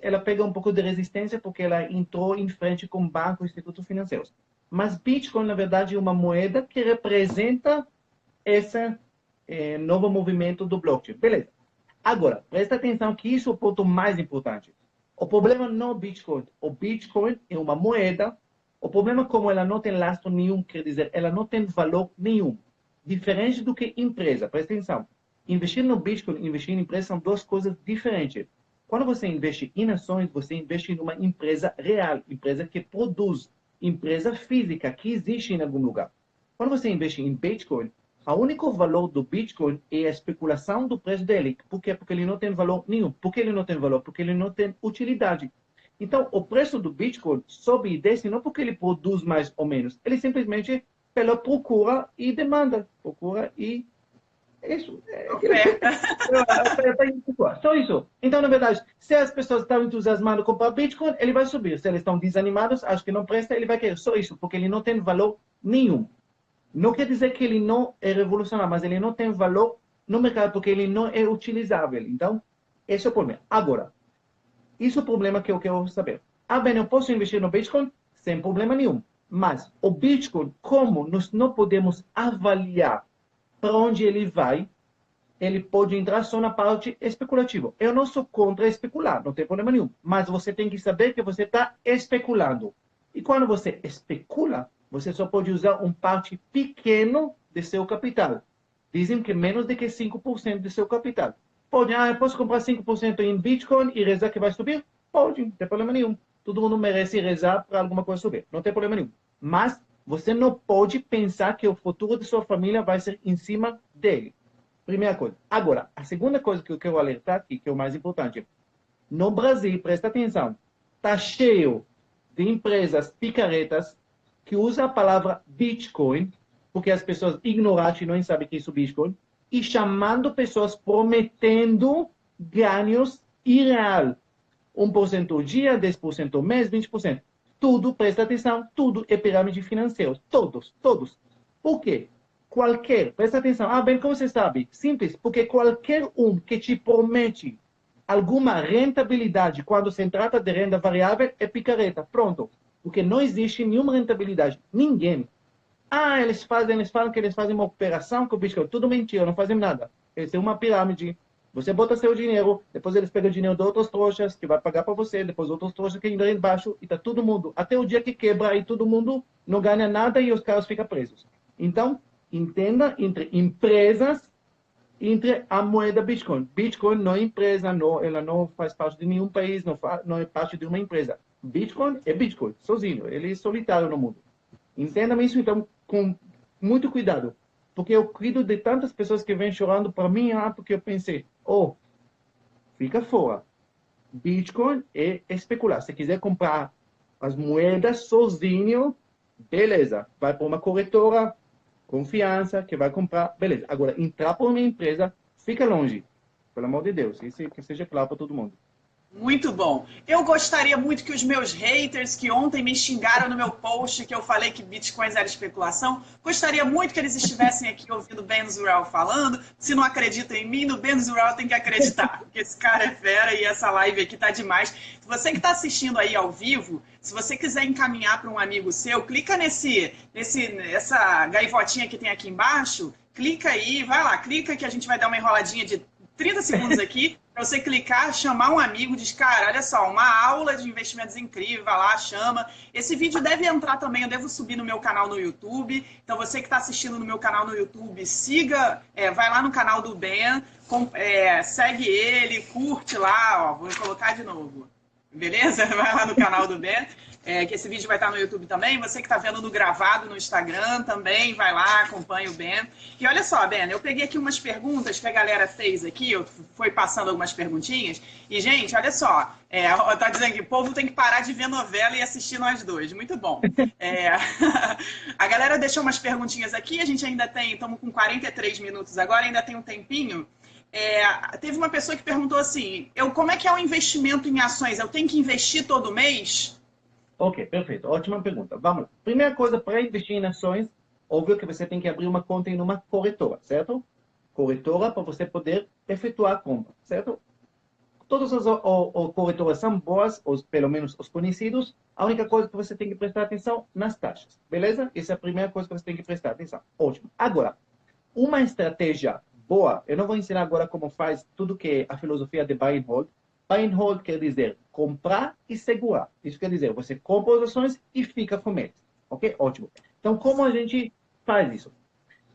Ela pega um pouco de resistência porque ela entrou em frente com bancos e institutos financeiros. Mas Bitcoin, na verdade, é uma moeda que representa esse novo movimento do blockchain. Beleza. Agora, presta atenção que isso é o ponto mais importante. O problema não é o Bitcoin. O Bitcoin é uma moeda. O problema é como ela não tem lastro nenhum, quer dizer, ela não tem valor nenhum. Diferente do que empresa. Presta atenção. Investir no Bitcoin e investir em empresa são duas coisas diferentes. Quando você investe em ações, você investe em uma empresa real, empresa que produz, empresa física que existe em algum lugar. Quando você investe em Bitcoin, o único valor do Bitcoin é a especulação do preço dele. Por quê? Porque ele não tem valor nenhum. Por que ele não tem valor? Porque ele não tem utilidade. Então, o preço do Bitcoin sobe e desce não porque ele produz mais ou menos. Ele simplesmente pela procura e demanda. Procura e... Isso. Só isso. Então, na verdade, se as pessoas estão entusiasmadas com comprar Bitcoin, ele vai subir. Se eles estão desanimados, acho que não presta, ele vai querer. Só isso, porque ele não tem valor nenhum. Não quer dizer que ele não é revolucionário, mas ele não tem valor no mercado porque ele não é utilizável. Então, esse é o problema. Agora, isso é o problema que eu quero saber. Bem, eu posso investir no Bitcoin sem problema nenhum. Mas o Bitcoin, como nós não podemos avaliar para onde ele vai, ele pode entrar só na parte especulativa. Eu não sou contra especular, não tem problema nenhum. Mas você tem que saber que você está especulando. E quando você especula, você só pode usar uma parte pequena de seu capital. Dizem que menos de que 5% de seu capital. Pode, eu posso comprar 5% em Bitcoin e rezar que vai subir? Pode, não tem problema nenhum. Todo mundo merece rezar para alguma coisa subir. Não tem problema nenhum. Mas você não pode pensar que o futuro de sua família vai ser em cima dele. Primeira coisa. Agora, a segunda coisa que eu quero alertar aqui, que é o mais importante. No Brasil, presta atenção, está cheio de empresas picaretas que usam a palavra Bitcoin, porque as pessoas ignorantes não sabem que isso é Bitcoin, e chamando pessoas prometendo ganhos irreal. 1% ao dia, 10% ao mês, 20%. Tudo, presta atenção, tudo é pirâmide financeira. Todos. Por quê? Presta atenção. Bem, como você sabe? Simples, porque qualquer um que te promete alguma rentabilidade quando se trata de renda variável é picareta. Pronto. Porque não existe nenhuma rentabilidade. Ninguém. Eles falam que eles fazem uma operação com o Bitcoin. Tudo mentira, não fazem nada. Eles têm uma pirâmide. Você bota seu dinheiro, depois eles pegam o dinheiro de outros trouxas que vai pagar para você, depois outros trouxas que ainda embaixo, e tá todo mundo, até o dia que quebra, e todo mundo não ganha nada e os caras ficam presos. Então, entenda entre empresas, entre a moeda Bitcoin. Bitcoin não é empresa, ela não faz parte de nenhum país, não é parte de uma empresa. Bitcoin é Bitcoin, sozinho, ele é solitário no mundo. Entenda isso, então, com muito cuidado. Porque eu cuido de tantas pessoas que vêm chorando para mim, porque eu pensei, fica fora. Bitcoin é especular. Se quiser comprar as moedas sozinho, beleza. Vai para uma corretora, confiança, que vai comprar, beleza. Agora, entrar para uma empresa, fica longe. Pelo amor de Deus. Isso que seja claro para todo mundo. Muito bom. Eu gostaria muito que os meus haters que ontem me xingaram no meu post que eu falei que bitcoins era especulação, gostaria muito que eles estivessem aqui ouvindo o Ben Zurel falando. Se não acreditam em mim, no Ben Zurel tem que acreditar, porque esse cara é fera e essa live aqui tá demais. Você que está assistindo aí ao vivo, se você quiser encaminhar para um amigo seu, clica nessa gaivotinha que tem aqui embaixo, clica aí, vai lá, clica que a gente vai dar uma enroladinha de 30 segundos aqui, para você clicar, chamar um amigo, diz, cara, olha só, uma aula de investimentos incrível, vai lá, chama. Esse vídeo deve entrar também, eu devo subir no meu canal no YouTube. Então, você que está assistindo no meu canal no YouTube, siga, vai lá no canal do Ben, segue ele, curte lá, ó, vou colocar de novo. Beleza? Vai lá no canal do Ben, que esse vídeo vai estar no YouTube também. Você que está vendo no gravado no Instagram também, vai lá, acompanha o Ben. E olha só, Ben, eu peguei aqui umas perguntas que a galera fez aqui, eu fui passando algumas perguntinhas. E, gente, olha só, tá dizendo que o povo tem que parar de ver novela e assistir nós dois. Muito bom. A galera deixou umas perguntinhas aqui, a gente ainda tem, estamos com 43 minutos agora, ainda tem um tempinho. Teve uma pessoa que perguntou assim, como é que é o investimento em ações? Eu tenho que investir todo mês? Ok, perfeito. Ótima pergunta. Vamos lá. Primeira coisa, para investir em ações, óbvio que você tem que abrir uma conta em uma corretora, certo? Corretora para você poder efetuar a compra, certo? Todas as corretoras são boas, ou pelo menos os conhecidos. A única coisa que você tem que prestar atenção nas taxas, beleza? Essa é a primeira coisa que você tem que prestar atenção. Ótimo. Agora, uma estratégia boa, eu não vou ensinar agora como faz tudo que é a filosofia de buy and hold. Buy and hold quer dizer comprar e segurar. Isso quer dizer, você compra as ações e fica com eles. Ok? Ótimo. Então, como a gente faz isso?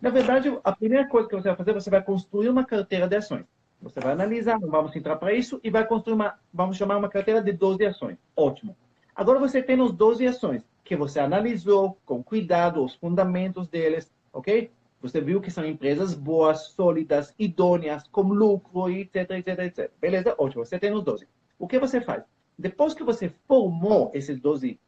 Na verdade, a primeira coisa que você vai fazer, você vai construir uma carteira de ações. Você vai analisar, vamos entrar para isso, e vai construir vamos chamar uma carteira de 12 ações. Ótimo. Agora você tem os 12 ações que você analisou com cuidado, os fundamentos deles, ok? Você viu que são empresas boas, sólidas, idôneas, com lucro, etc, etc, etc. Beleza? Ótimo. Você tem os 12. O que você faz? Depois que você formou esses 12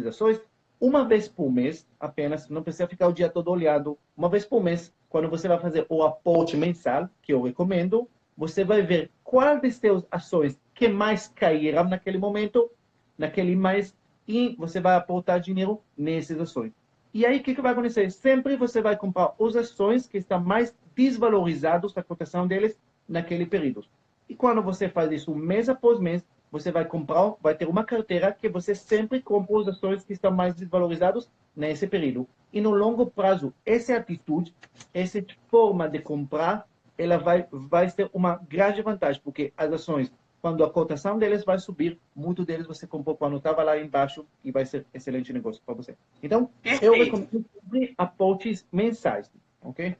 ações, uma vez por mês, apenas, não precisa ficar o dia todo olhando, uma vez por mês, quando você vai fazer o aporte mensal, que eu recomendo, você vai ver qual das suas ações que mais caíram naquele momento, naquele mês, e você vai aportar dinheiro nessas ações. E aí, o que vai acontecer? Sempre você vai comprar as ações que estão mais desvalorizadas, a cotação deles, naquele período. E quando você faz isso mês após mês, você vai comprar, vai ter uma carteira que você sempre compra as ações que estão mais desvalorizadas nesse período. E no longo prazo, essa atitude, essa forma de comprar, ela vai ser uma grande vantagem, porque as ações, quando a cotação deles vai subir, muito deles você comprou quando estava lá embaixo e vai ser excelente negócio para você. Então, eu recomendo sempre aportes mensais, ok?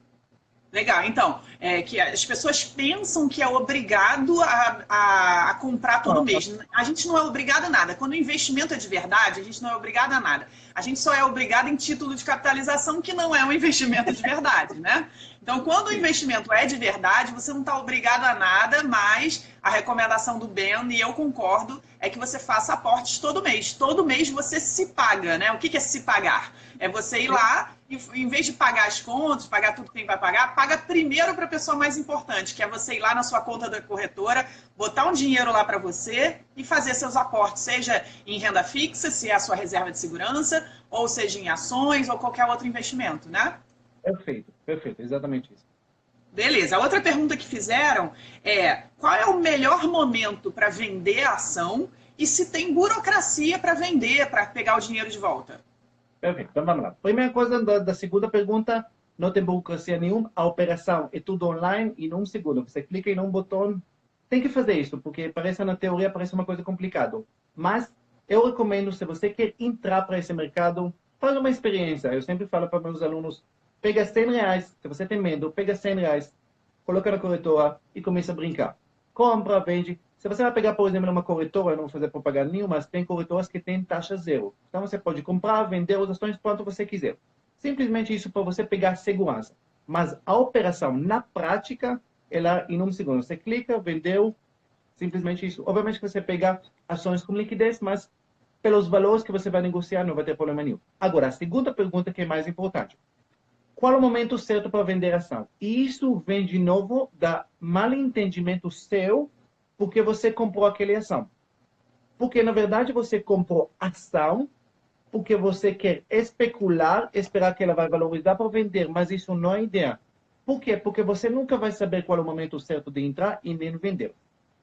Legal, então, que as pessoas pensam que é obrigado a comprar todo mês. A gente não é obrigado a nada. Quando o investimento é de verdade, a gente não é obrigado a nada. A gente só é obrigado em título de capitalização, que não é um investimento de verdade, né? Então, quando o investimento é de verdade, você não está obrigado a nada, mas a recomendação do Ben, e eu concordo, é que você faça aportes todo mês. Todo mês você se paga, né? O que é se pagar? É você ir lá e, em vez de pagar as contas, pagar tudo que tem para pagar, paga primeiro para a pessoa mais importante, que é você ir lá na sua conta da corretora, botar um dinheiro lá para você e fazer seus aportes, seja em renda fixa, se é a sua reserva de segurança, ou seja em ações ou qualquer outro investimento, né? Perfeito, exatamente isso. Beleza. A outra pergunta que fizeram é qual é o melhor momento para vender a ação e se tem burocracia para vender, para pegar o dinheiro de volta? Perfeito, então vamos lá. Primeira coisa da segunda pergunta, não tem burocracia nenhuma, a operação é tudo online e num segundo. Você clica em um botão, tem que fazer isso, porque parece na teoria, parece uma coisa complicada. Mas eu recomendo, se você quer entrar para esse mercado, faz uma experiência. Eu sempre falo para meus alunos, pega 100 reais, se você tem medo, pega 100 reais, coloca na corretora e começa a brincar. Compra, vende. Se você vai pegar, por exemplo, uma corretora, eu não vou fazer propaganda nenhuma, mas tem corretoras que têm taxa zero. Então você pode comprar, vender as ações quanto você quiser. Simplesmente isso para você pegar segurança. Mas a operação, na prática, ela em um segundo. Você clica, vendeu, simplesmente isso. Obviamente que você pega ações com liquidez, mas pelos valores que você vai negociar não vai ter problema nenhum. Agora, a segunda pergunta que é mais importante. Qual é o momento certo para vender ação? E isso vem de novo da mal entendimento seu porque você comprou aquela ação. Porque, na verdade, você comprou ação porque você quer especular, esperar que ela vai valorizar para vender, mas isso não é ideia. Por quê? Porque você nunca vai saber qual é o momento certo de entrar e nem vender.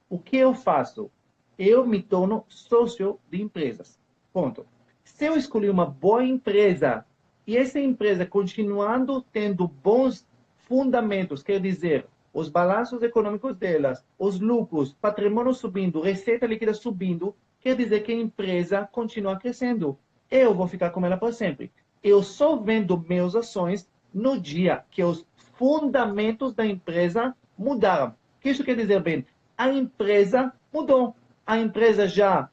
O que eu faço? Eu me torno sócio de empresas. Ponto. Se eu escolher uma boa empresa e essa empresa continuando tendo bons fundamentos, quer dizer, os balanços econômicos delas, os lucros, patrimônio subindo, receita líquida subindo, quer dizer que a empresa continua crescendo. Eu vou ficar com ela para sempre. Eu só vendo meus ações no dia que os fundamentos da empresa mudaram. O que isso quer dizer, bem? A empresa mudou. A empresa já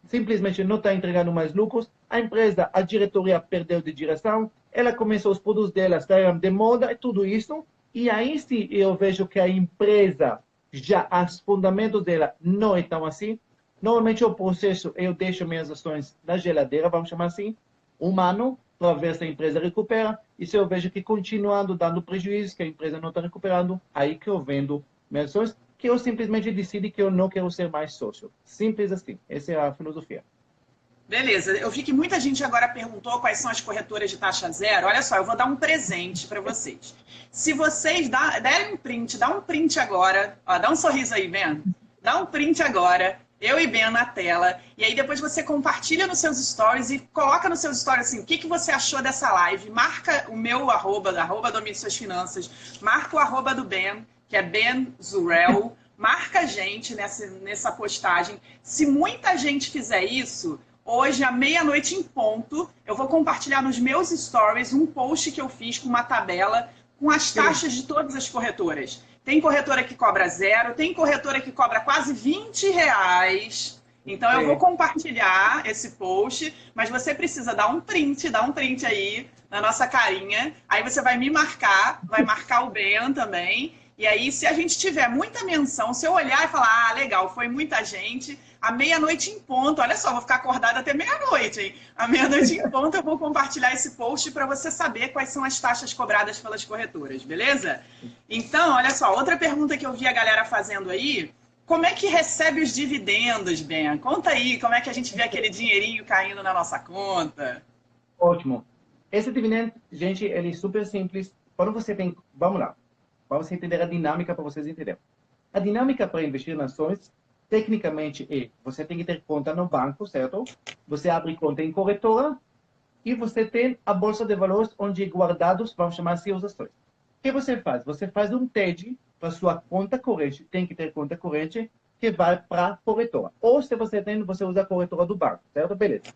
simplesmente não está entregando mais lucros. A empresa, a diretoria perdeu de direção. Ela começou, os produtos dela saíram de moda e tudo isso. E aí sim eu vejo que a empresa, já os fundamentos dela não estão assim. Normalmente o processo, eu deixo minhas ações na geladeira, vamos chamar assim, um ano, para ver se a empresa recupera. E se eu vejo que continuando dando prejuízo, que a empresa não está recuperando, aí que eu vendo minhas ações, que eu simplesmente decido que eu não quero ser mais sócio. Simples assim. Essa é a filosofia. Beleza, eu vi que muita gente agora perguntou quais são as corretoras de taxa zero. Olha só, eu vou dar um presente para vocês. Se vocês derem um print, dá um print agora, ó, dá um sorriso aí, Ben. Dá um print agora, eu e Ben na tela, e aí depois você compartilha nos seus stories e coloca nos seus stories assim, o que você achou dessa live, marca o meu arroba Domine Suas Finanças, marca o arroba do Ben, que é Ben Zurel, marca a gente nessa postagem. Se muita gente fizer isso, hoje, à meia-noite em ponto, eu vou compartilhar nos meus stories um post que eu fiz com uma tabela com as taxas de todas as corretoras. Tem corretora que cobra zero, tem corretora que cobra quase R$ 20. Então, eu vou compartilhar esse post, mas você precisa dar um print aí na nossa carinha. Aí você vai me marcar, vai marcar o Ben também. E aí, se a gente tiver muita menção, se eu olhar e falar, legal, foi muita gente, à meia-noite em ponto, olha só, vou ficar acordada até meia-noite, hein? À meia-noite em ponto eu vou compartilhar esse post para você saber quais são as taxas cobradas pelas corretoras, beleza? Então, olha só, outra pergunta que eu vi a galera fazendo aí, como é que recebe os dividendos, Ben? Conta aí, como é que a gente vê aquele dinheirinho caindo na nossa conta? Ótimo. Esse dividendo, gente, ele é super simples. Quando você tem... Vamos lá. Vamos entender a dinâmica para vocês entenderem. A dinâmica para investir em ações, tecnicamente, é você tem que ter conta no banco, certo? Você abre conta em corretora e você tem a bolsa de valores onde guardados, vamos chamar assim, as ações. O que você faz? Você faz um TED para sua conta corrente, tem que ter conta corrente, que vai para a corretora. Ou se você tem, você usa a corretora do banco, certo? Beleza.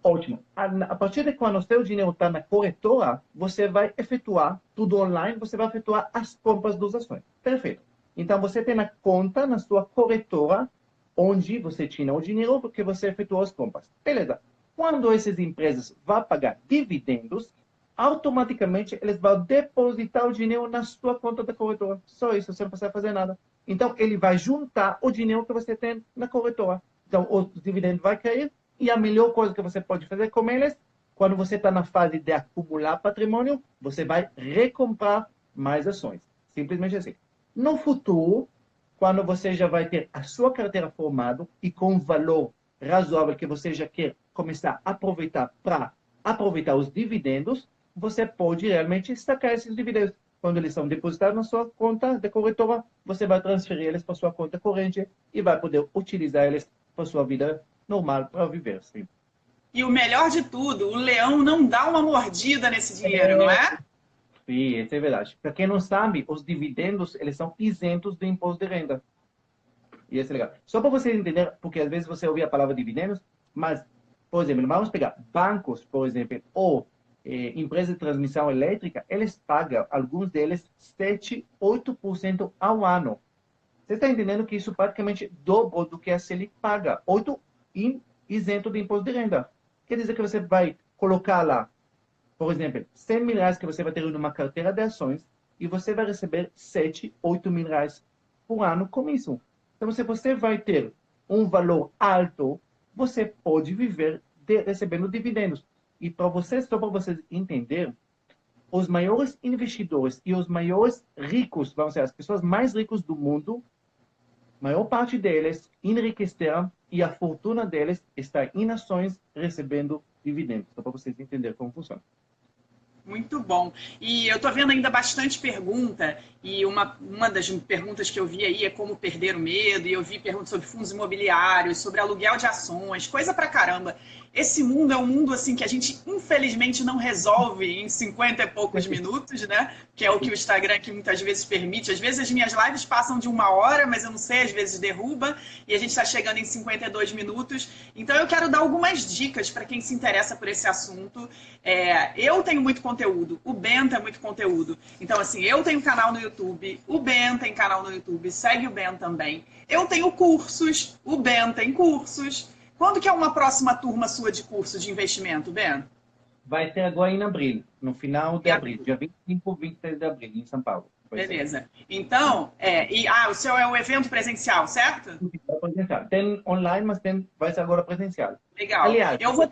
Ótimo. A partir de quando o seu dinheiro está na corretora, você vai efetuar tudo online, você vai efetuar as compras das ações. Perfeito. Então, você tem a conta na sua corretora, onde você tinha o dinheiro porque você efetuou as compras. Beleza. Quando essas empresas vão pagar dividendos, automaticamente eles vão depositar o dinheiro na sua conta da corretora. Só isso, você não precisa fazer nada. Então, ele vai juntar o dinheiro que você tem na corretora. Então, o dividendo vai cair. E a melhor coisa que você pode fazer com eles, quando você está na fase de acumular patrimônio, você vai recomprar mais ações. Simplesmente assim. No futuro, quando você já vai ter a sua carteira formada e com um valor razoável que você já quer começar a aproveitar para aproveitar os dividendos, você pode realmente sacar esses dividendos. Quando eles são depositados na sua conta de corretora, você vai transferir eles para sua conta corrente e vai poder utilizar eles para sua vida normal para viver, sim. E o melhor de tudo, o leão não dá uma mordida nesse dinheiro, não é? Sim, isso é verdade. Para quem não sabe, os dividendos, eles são isentos do imposto de renda. E isso é legal. Só para você entender, porque às vezes você ouve a palavra dividendos, mas, por exemplo, vamos pegar bancos, por exemplo, ou empresas de transmissão elétrica, eles pagam, alguns deles, 7, 8% ao ano. Você está entendendo que isso praticamente dobro do que a Selic paga. 8 isento de imposto de renda. Quer dizer que você vai colocar lá, por exemplo, R$ 100.000 que você vai ter numa carteira de ações e você vai receber 7, 8 mil reais por ano com isso. Então, se você vai ter um valor alto, você pode viver recebendo dividendos. E para vocês, só para vocês entenderem, os maiores investidores e os maiores ricos, vamos dizer, as pessoas mais ricas do mundo, maior parte deles enriqueceram e a fortuna deles está em ações recebendo dividendos. Só para vocês entenderem como funciona. Muito bom. E eu estou vendo ainda bastante pergunta, e uma das perguntas que eu vi aí é como perder o medo, e eu vi perguntas sobre fundos imobiliários, sobre aluguel de ações, coisa pra caramba. Esse mundo é um mundo assim que a gente infelizmente não resolve em 50 e poucos minutos, né? Que é o que o Instagram aqui muitas vezes permite. Às vezes as minhas lives passam de 1 hora, mas eu não sei, às vezes derruba, e a gente está chegando em 52 minutos. Então eu quero dar algumas dicas para quem se interessa por esse assunto. Eu tenho muito conteúdo, o Ben tem muito conteúdo. Então, assim, eu tenho canal no YouTube, o Ben tem canal no YouTube, segue o Ben também. Eu tenho cursos, o Ben tem cursos. Quando que é uma próxima turma sua de curso de investimento, Ben? Vai ser agora em abril, no final de abril, dia 25 ou 26 de abril, em São Paulo. Beleza. Então, o seu é o evento presencial, certo? Presencial. Tem online, mas vai ser agora presencial. Legal. Aliás, eu vou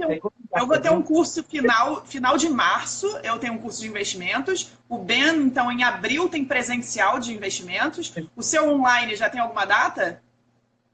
ter um curso final de março, eu tenho um curso de investimentos. O Ben, então, em abril tem presencial de investimentos. O seu online já tem alguma data?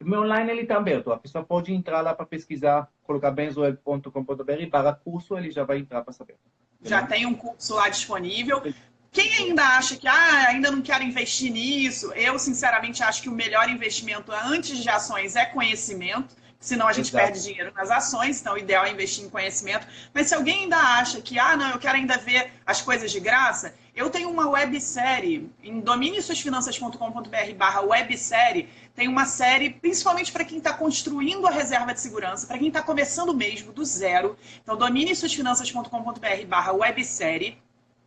O meu online ele está aberto. A pessoa pode entrar lá para pesquisar, colocar benzoel.com.br/curso, ele já vai entrar para saber. Já tem um curso lá disponível. Quem ainda acha que ainda não quero investir nisso, eu sinceramente acho que o melhor investimento antes de ações é conhecimento, senão a gente perde dinheiro nas ações, então o ideal é investir em conhecimento. Mas se alguém ainda acha que, não, eu quero ainda ver as coisas de graça, eu tenho uma websérie em dominiesuasfinanças.com.br/websérie, tem uma série principalmente para quem está construindo a reserva de segurança, para quem está começando mesmo do zero. Então, dominiesuasfinanças.com.br/websérie.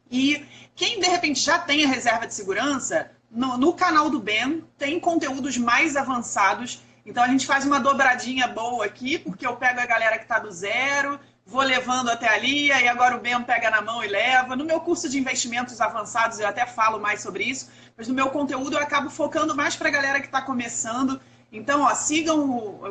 E quem, de repente, já tem a reserva de segurança, no canal do Ben tem conteúdos mais avançados. Então, a gente faz uma dobradinha boa aqui, porque eu pego a galera que está do zero, vou levando até ali, aí agora o Ben pega na mão e leva. No meu curso de investimentos avançados, eu até falo mais sobre isso, mas no meu conteúdo eu acabo focando mais para a galera que está começando. Então,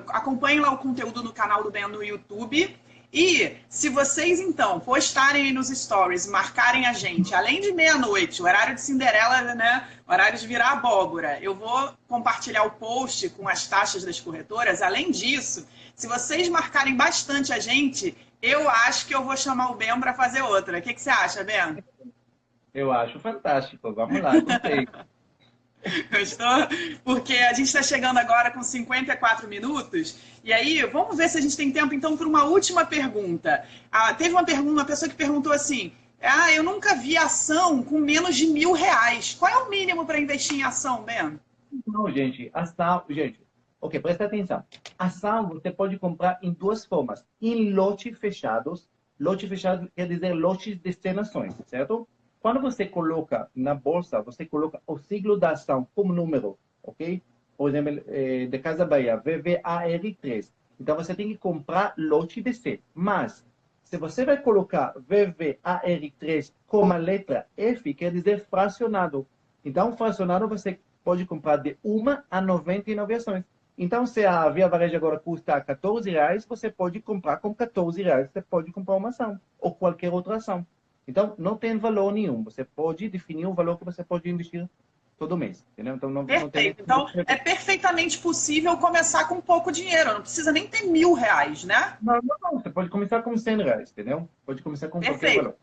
acompanhem lá o conteúdo no canal do Ben no YouTube. E se vocês, então, postarem aí nos stories, marcarem a gente, além de meia-noite, horário de Cinderela, né? Horário de virar abóbora, eu vou compartilhar o post com as taxas das corretoras. Além disso, se vocês marcarem bastante a gente, eu acho que eu vou chamar o Ben para fazer outra. O que você acha, Ben? Eu acho fantástico. Vamos lá, gostei. Gostou? Porque a gente está chegando agora com 54 minutos. E aí, vamos ver se a gente tem tempo, então, para uma última pergunta. Teve uma pessoa que perguntou assim, eu nunca vi ação com menos de R$1.000. Qual é o mínimo para investir em ação, Ben? Não, gente. Ok, presta atenção. Ação você pode comprar em duas formas. Em lotes fechados. Lote fechado quer dizer lotes de 100 ações, certo? Quando você coloca na bolsa, você coloca o siglo da ação como número, ok? Por exemplo, de Casa Bahia, VVAR3. Então, você tem que comprar lote de 100. Mas, se você vai colocar VVAR3 como a letra F, quer dizer fracionado. Então, fracionado você pode comprar de 1 a 99 ações. Então, se a Via Varejo agora custa R$14, você pode comprar com R$14. Você pode comprar uma ação ou qualquer outra ação. Então, não tem valor nenhum. Você pode definir um valor que você pode investir todo mês. Entendeu? Então, Perfeito. Então, é perfeitamente possível começar com pouco dinheiro. Não precisa nem ter R$1.000, né? Não. Você pode começar com R$100, entendeu? Pode começar com qualquer valor.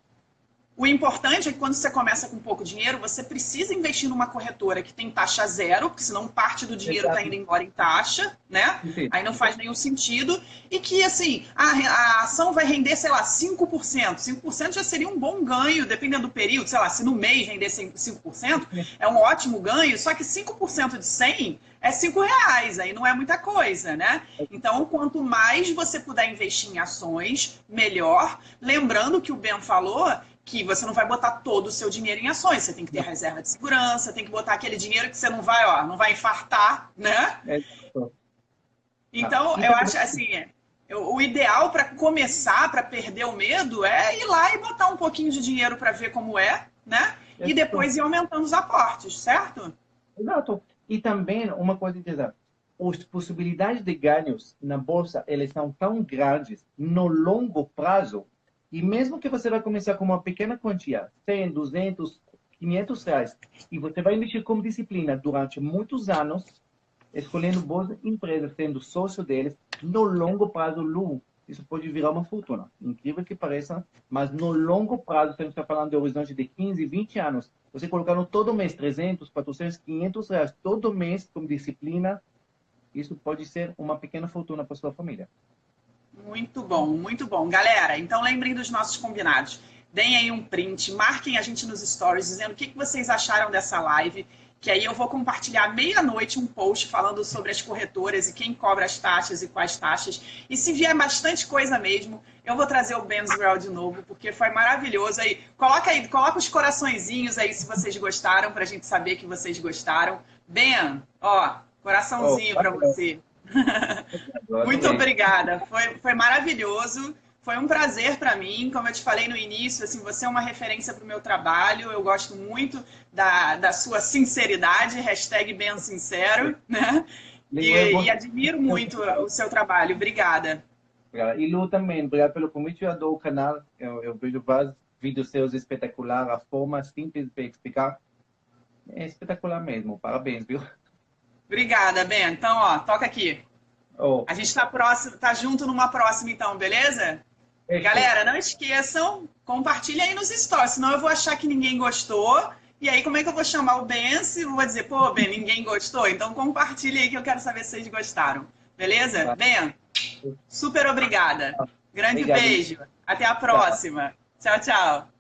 O importante é que quando você começa com pouco dinheiro, você precisa investir numa corretora que tem taxa zero, porque senão parte do dinheiro está indo embora em taxa, né? Sim. Aí não faz nenhum sentido. E que, assim, a ação vai render, sei lá, 5%. 5% já seria um bom ganho, dependendo do período. Sei lá, se no mês render 5%, é um ótimo ganho. Só que 5% de 100 é R$5, aí não é muita coisa, né? Então, quanto mais você puder investir em ações, melhor. Lembrando que o Ben falou que você não vai botar todo o seu dinheiro em ações. Você tem que ter reserva de segurança, tem que botar aquele dinheiro que você não vai infartar, né? Então, eu acho assim, o ideal para começar, para perder o medo, é ir lá e botar um pouquinho de dinheiro para ver como é, né? E depois ir aumentando os aportes, certo? Exato. E também, uma coisa interessante, as possibilidades de ganhos na bolsa, elas são tão grandes no longo prazo. E mesmo que você vai começar com uma pequena quantia, 100, 200, R$500, e você vai investir com disciplina durante muitos anos, escolhendo boas empresas, sendo sócio deles, no longo prazo, Lu, isso pode virar uma fortuna. Incrível que pareça, mas no longo prazo, você está falando de horizonte de 15, 20 anos, você colocando todo mês 300, 400, 500 reais, todo mês com disciplina, isso pode ser uma pequena fortuna para sua família. Muito bom, muito bom. Galera, então lembrem dos nossos combinados. Deem aí um print, marquem a gente nos stories, dizendo o que vocês acharam dessa live, que aí eu vou compartilhar meia-noite um post falando sobre as corretoras e quem cobra as taxas e quais taxas. E se vier bastante coisa mesmo, eu vou trazer o Ben Israel de novo, porque foi maravilhoso. Coloca os coraçõezinhos aí se vocês gostaram, para a gente saber que vocês gostaram. Ben, ó, coraçãozinho para você. Muito obrigada, foi maravilhoso, foi um prazer para mim, como eu te falei no início, assim, você é uma referência para o meu trabalho, eu gosto muito da sua sinceridade, #BenSincero, né? E admiro muito o seu trabalho, obrigada. E Lu também, obrigado pelo convite, eu adoro o canal, eu vejo vários vídeos seus espetaculares, a forma simples de explicar, é espetacular mesmo, parabéns, viu? Obrigada, Ben. Então, ó, toca aqui. Oh. A gente tá junto numa próxima, então, beleza? Galera, não esqueçam, compartilha aí nos stories, senão eu vou achar que ninguém gostou. E aí, como é que eu vou chamar o Ben se eu vou dizer, pô, Ben, ninguém gostou? Então, compartilha aí que eu quero saber se vocês gostaram. Beleza? Ben, super obrigada. Grande beijo. Até a próxima. Tchau, tchau.